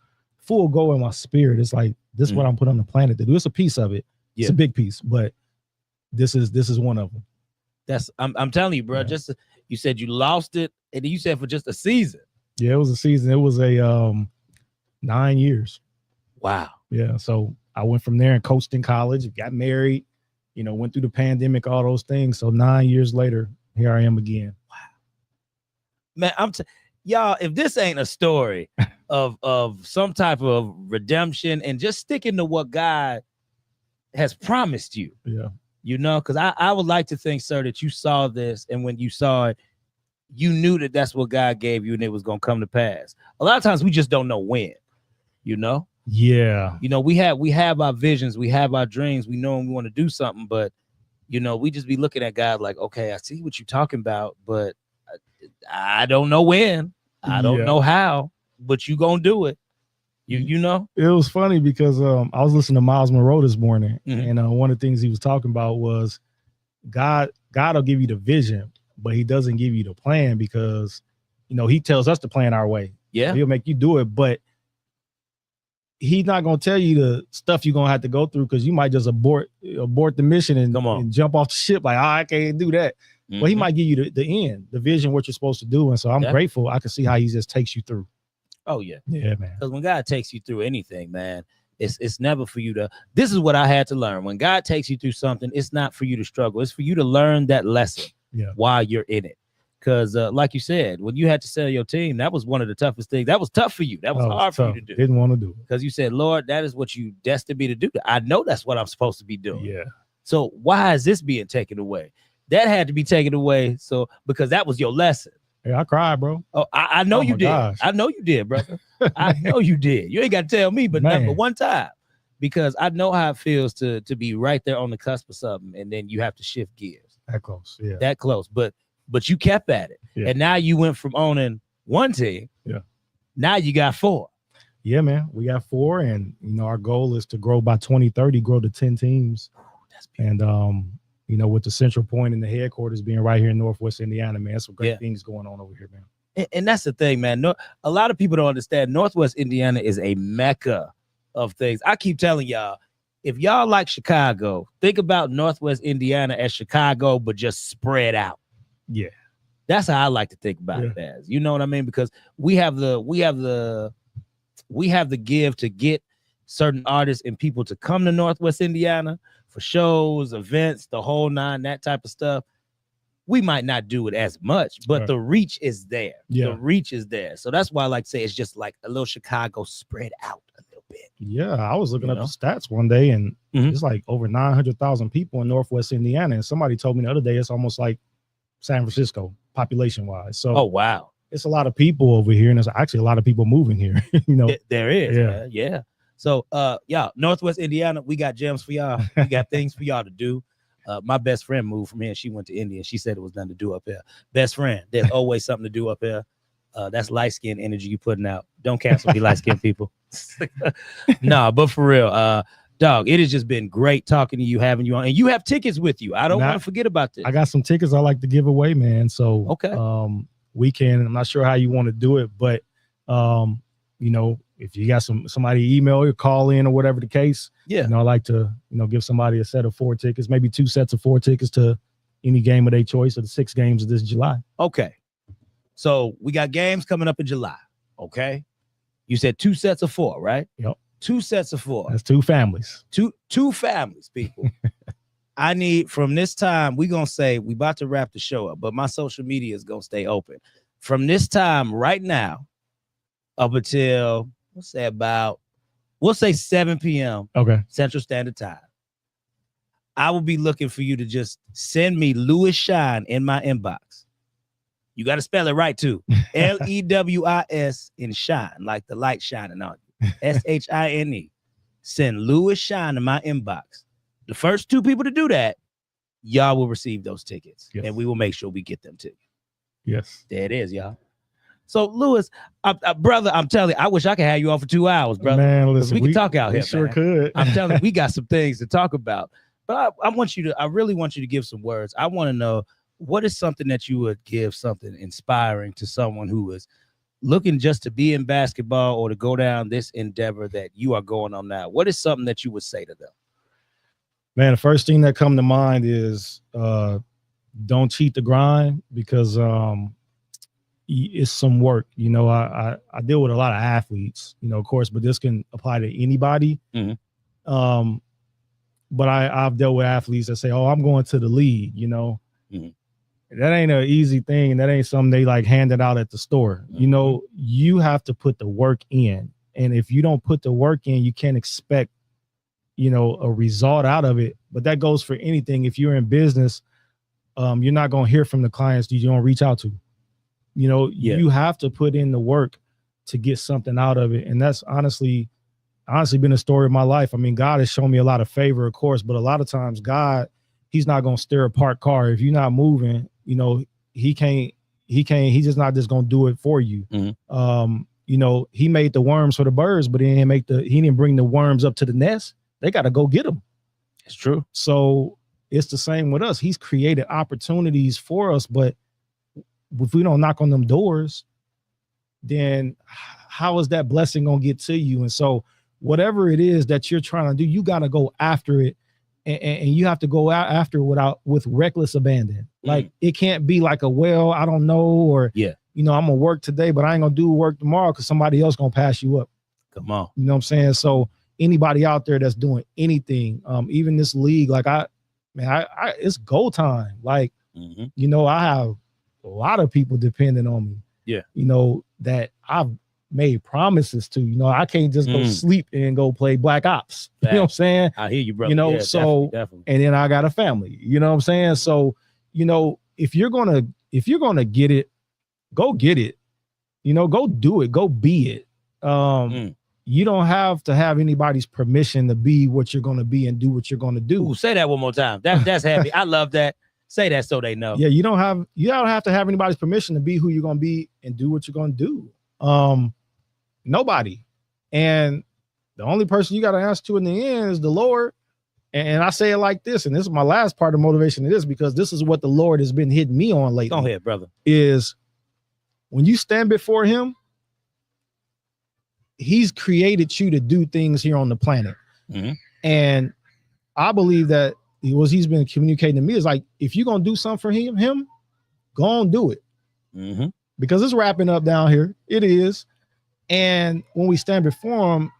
go in my spirit. It's like, this is what I'm put on the planet to do. It's a piece of it. Yeah. It's a big piece, but this is one of them. I'm telling you, bro. Just you said you lost it, and you said for just a season. Yeah, it was a season. It was a 9 years. Wow. Yeah. So I went from there and coached in college, got married, went through the pandemic, all those things. So 9 years later, here I am again. Wow. Man, y'all, if this ain't a story of some type of redemption and just sticking to what God has promised you. Yeah. Because I would like to think, sir, that you saw this, and when you saw it, you knew that that's what God gave you and it was going to come to pass. A lot of times we just don't know when, Yeah. We have our visions, we have our dreams, we know we want to do something, but, we just be looking at God like, okay, I see what you're talking about, but I don't know when, I don't know how, but you going to do it. You know? It was funny because I was listening to Miles Monroe this morning, and one of the things he was talking about was God will give you the vision, but he doesn't give you the plan because, he tells us to plan our way. Yeah. He'll make you do it, but he's not going to tell you the stuff you're going to have to go through because you might just abort the mission and jump off the ship like, I can't do that. Well, he might give you the end, the vision, what you're supposed to do. And so I'm grateful. I can see how he just takes you through. Oh, yeah. Yeah, man. Because when God takes you through anything, man, it's never for you to, this is what I had to learn. When God takes you through something, it's not for you to struggle. It's for you to learn that lesson while you're in it. Because like you said, when you had to sell your team, that was one of the toughest things. That was tough for you. That was hard for you to do. Didn't want to do it. Because you said, Lord, that is what you destined me to do. I know that's what I'm supposed to be doing. Yeah. So why is this being taken away? That had to be taken away. So because that was your lesson. Yeah, I cried, bro. Oh, I know you did. Gosh. I know you did, brother. I know you did. You ain't got to tell me, but not but one time. Because I know how it feels to be right there on the cusp of something, and then you have to shift gears. That close, yeah. That close. But you kept at it. Yeah. And now you went from owning one team. Yeah. Now you got 4. Yeah, man. We got 4, and our goal is to grow by 2030, grow to 10 teams. Ooh, that's beautiful. And with the central point and the headquarters being right here in Northwest Indiana, man, some great things going on over here, man. And that's the thing, man. A lot of people don't understand. Northwest Indiana is a mecca of things. I keep telling y'all, if y'all like Chicago, think about Northwest Indiana as Chicago, but just spread out. Yeah. That's how I like to think about it as. You know what I mean? Because we have the give to get certain artists and people to come to Northwest Indiana for shows, events, the whole 9, that type of stuff. We might not do it as much, but the reach is there. Yeah. The reach is there. So that's why I like to say it's just like a little Chicago spread out a little bit. Yeah, I was looking up the stats one day, and it's like over 900,000 people in Northwest Indiana. And somebody told me the other day it's almost like San Francisco population-wise. So, oh, wow. It's a lot of people over here, and there's actually a lot of people moving here. There is. Yeah. So, Northwest Indiana, we got gems for y'all. We got things for y'all to do. My best friend moved from here. She went to India, and she said it was nothing to do up here. Best friend, there's always something to do up here. That's light skin energy you putting out. Don't cancel me, light skin people. Nah, but for real, dog, it has just been great talking to you, having you on, and you have tickets with you. I don't want to forget about this. I got some tickets I like to give away, man. So weekend. I'm not sure how you want to do it, but if you got somebody email or call in or whatever the case, I like to give somebody a set of 4 tickets, maybe 2 sets of 4 tickets to any game of their choice of the 6 games of this July. Okay, so we got games coming up in July. Okay, you said 2 sets of 4, right? Yep. 2 sets of 4. That's 2 families. Two families, people. I need from this time, we're going to say we about to wrap the show up, but my social media is going to stay open. From this time right now up until, we'll say 7 p.m. Okay. Central Standard Time. I will be looking for you to just send me Lewis Shine in my inbox. You got to spell it right too. Lewis in shine, like the light shining on you. Shine. Send Lewis Shine in my inbox. The first 2 people to do that, y'all will receive those tickets, and we will make sure we get them to you. Yes. There it is, y'all. So, Lewis, brother, I'm telling you, I wish I could have you on for 2 hours, brother. Man, listen, we can talk out here. Sure man. Could. I'm telling you, we got some things to talk about. But I really want you to give some words. I want to know, what is something that you would give something inspiring to someone who is looking just to be in basketball or to go down this endeavor that you are going on now? What is something that you would say to them? Man, the first thing that come to mind is don't cheat the grind, because it's some work. I deal with a lot of athletes, of course, but this can apply to anybody. Mm-hmm. But I've dealt with athletes that say, oh, I'm going to the league, Mm-hmm. That ain't an easy thing, and that ain't something they like handed out at the store. Mm-hmm. You have to put the work in, and if you don't put the work in, you can't expect a result out of it. But that goes for anything. If you're in business, you're not going to hear from the clients you don't reach out to. You have to put in the work to get something out of it. And that's honestly been a story of my life. I mean, God has shown me a lot of favor, of course, but a lot of times God, he's not going to steer a parked car. If you're not moving, he's just not just going to do it for you. Mm-hmm. he made the worms for the birds, but he didn't bring the worms up to the nest. They got to go get them. It's true. So it's the same with us. He's created opportunities for us, but if we don't knock on them doors, then how is that blessing going to get to you? And so whatever it is that you're trying to do, you got to go after it, and you have to go out after with reckless abandon. Like it can't be like I don't know, or I'm gonna work today, but I ain't gonna do work tomorrow because somebody else gonna pass you up. Come on. You know what I'm saying? So anybody out there that's doing anything, even this league, like it's go time. Like, I have a lot of people depending on me. Yeah. That I've made promises to. I can't just go sleep and go play Black Ops. You know what I'm saying? I hear you, bro. So definitely. And then I got a family. You know what I'm saying? So, if you're gonna get it, go get it. Go do it. Go be it. You don't have to have anybody's permission to be what you're gonna be and do what you're gonna do. Ooh, say that one more time. That's happy. I love that. Say that so they know. Yeah, you don't have to have anybody's permission to be who you're gonna be and do what you're gonna do. Nobody. And the only person you got to answer to in the end is the Lord. And I say it like this, and this is my last part of motivation of this, because this is what the Lord has been hitting me on lately. Go ahead, brother. Is when you stand before him, he's created you to do things here on the planet. And I believe that he's been communicating to me is like, if you're going to do something for him, go on, do it. Because it's wrapping up down here. It is. And when we stand before him,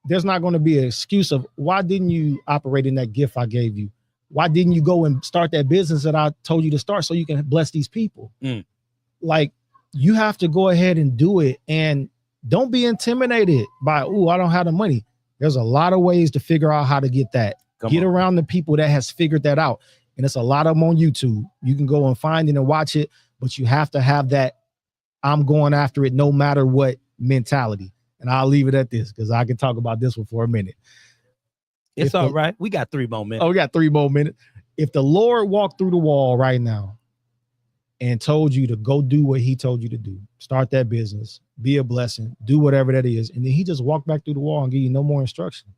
there's not going to be an excuse of why didn't you operate in that gift I gave you? Why didn't you go and start that business that I told you to start so you can bless these people? Like, you have to go ahead and do it, and don't be intimidated by, I don't have the money. There's a lot of ways to figure out how to get that. Get around the people that has figured that out. And it's a lot of them on YouTube. You can go and find it and watch it, but you have to have that I'm going after it no matter what mentality. And I'll leave it at this because I can talk about this one for a minute. It's all right. We got 3 more minutes. Oh, we got 3 more minutes. If the Lord walked through the wall right now and told you to go do what he told you to do, start that business, be a blessing, do whatever that is, and then he just walked back through the wall and give you no more instruction,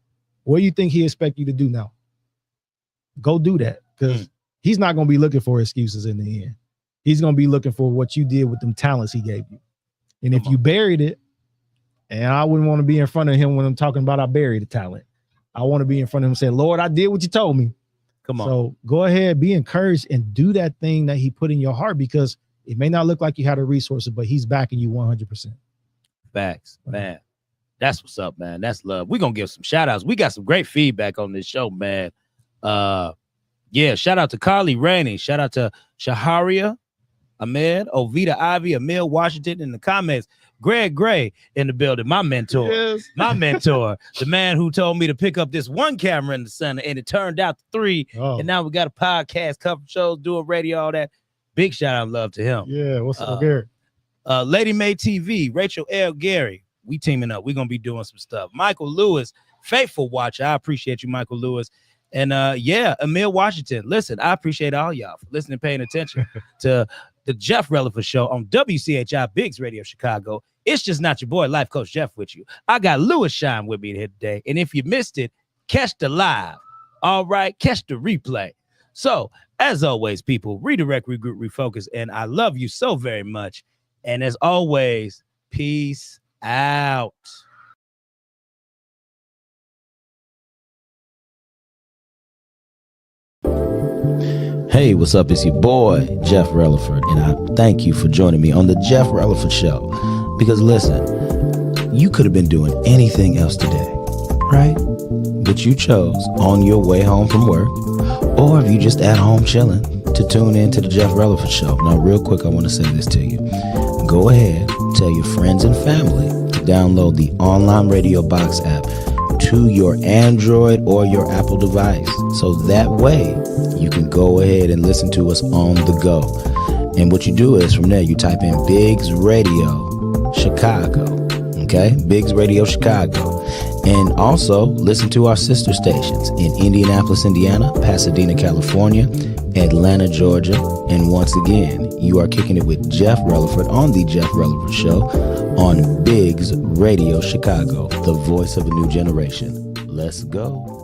what do you think he expect you to do now? Go do that, because he's not going to be looking for excuses in the end. He's going to be looking for what you did with them talents he gave you. And if you buried it, and I wouldn't want to be in front of him when I'm talking about I buried the talent. I want to be in front of him saying, Lord, I did what you told me. Come on. So go ahead, be encouraged, and do that thing that he put in your heart, because it may not look like you had the resources, but he's backing you 100%. Facts, man. That's what's up, man. That's love. We're going to give some shout outs. We got some great feedback on this show, man. Shout out to Carly Rainey. Shout out to Shaharia Ahmed, Ovita Ivy, Emil Washington in the comments. Greg Gray in the building, my mentor, the man who told me to pick up this 1 camera in the center, and it turned out 3. And now we got a podcast, cover shows, doing radio, all that. Big shout out and love to him. Yeah, what's up, Gary? Lady May TV, Rachel L. Gary. We teaming up. We're going to be doing some stuff. Michael Lewis, faithful watcher. I appreciate you, Michael Lewis. And Emil Washington. Listen, I appreciate all y'all for listening, paying attention to the Jeff Releford Show on WCHI Biggs Radio Chicago. It's just not your boy, Life Coach Jeff, with you. I got Lewis Shine with me here today. And if you missed it, catch the live. All right, catch the replay. So, as always, people, redirect, regroup, refocus. And I love you so very much. And as always, peace out. Hey, what's up? It's your boy, Jeff Releford, and I thank you for joining me on the Jeff Releford Show. Because listen, you could have been doing anything else today, right? But you chose on your way home from work, or if you just at home chilling, to tune in to the Jeff Releford Show. Now, real quick, I want to say this to you. Go ahead, tell your friends and family to download the online Radio Box app to your Android or your Apple device. So that way you can go ahead and listen to us on the go. And what you do is from there, you type in Biggs Radio Chicago. Okay? Biggs Radio Chicago. And also listen to our sister stations in Indianapolis, Indiana, Pasadena, California, Atlanta, Georgia. And once again, you are kicking it with Jeff Releford on the Jeff Releford Show on Biggs Radio Chicago, the voice of a new generation. Let's go.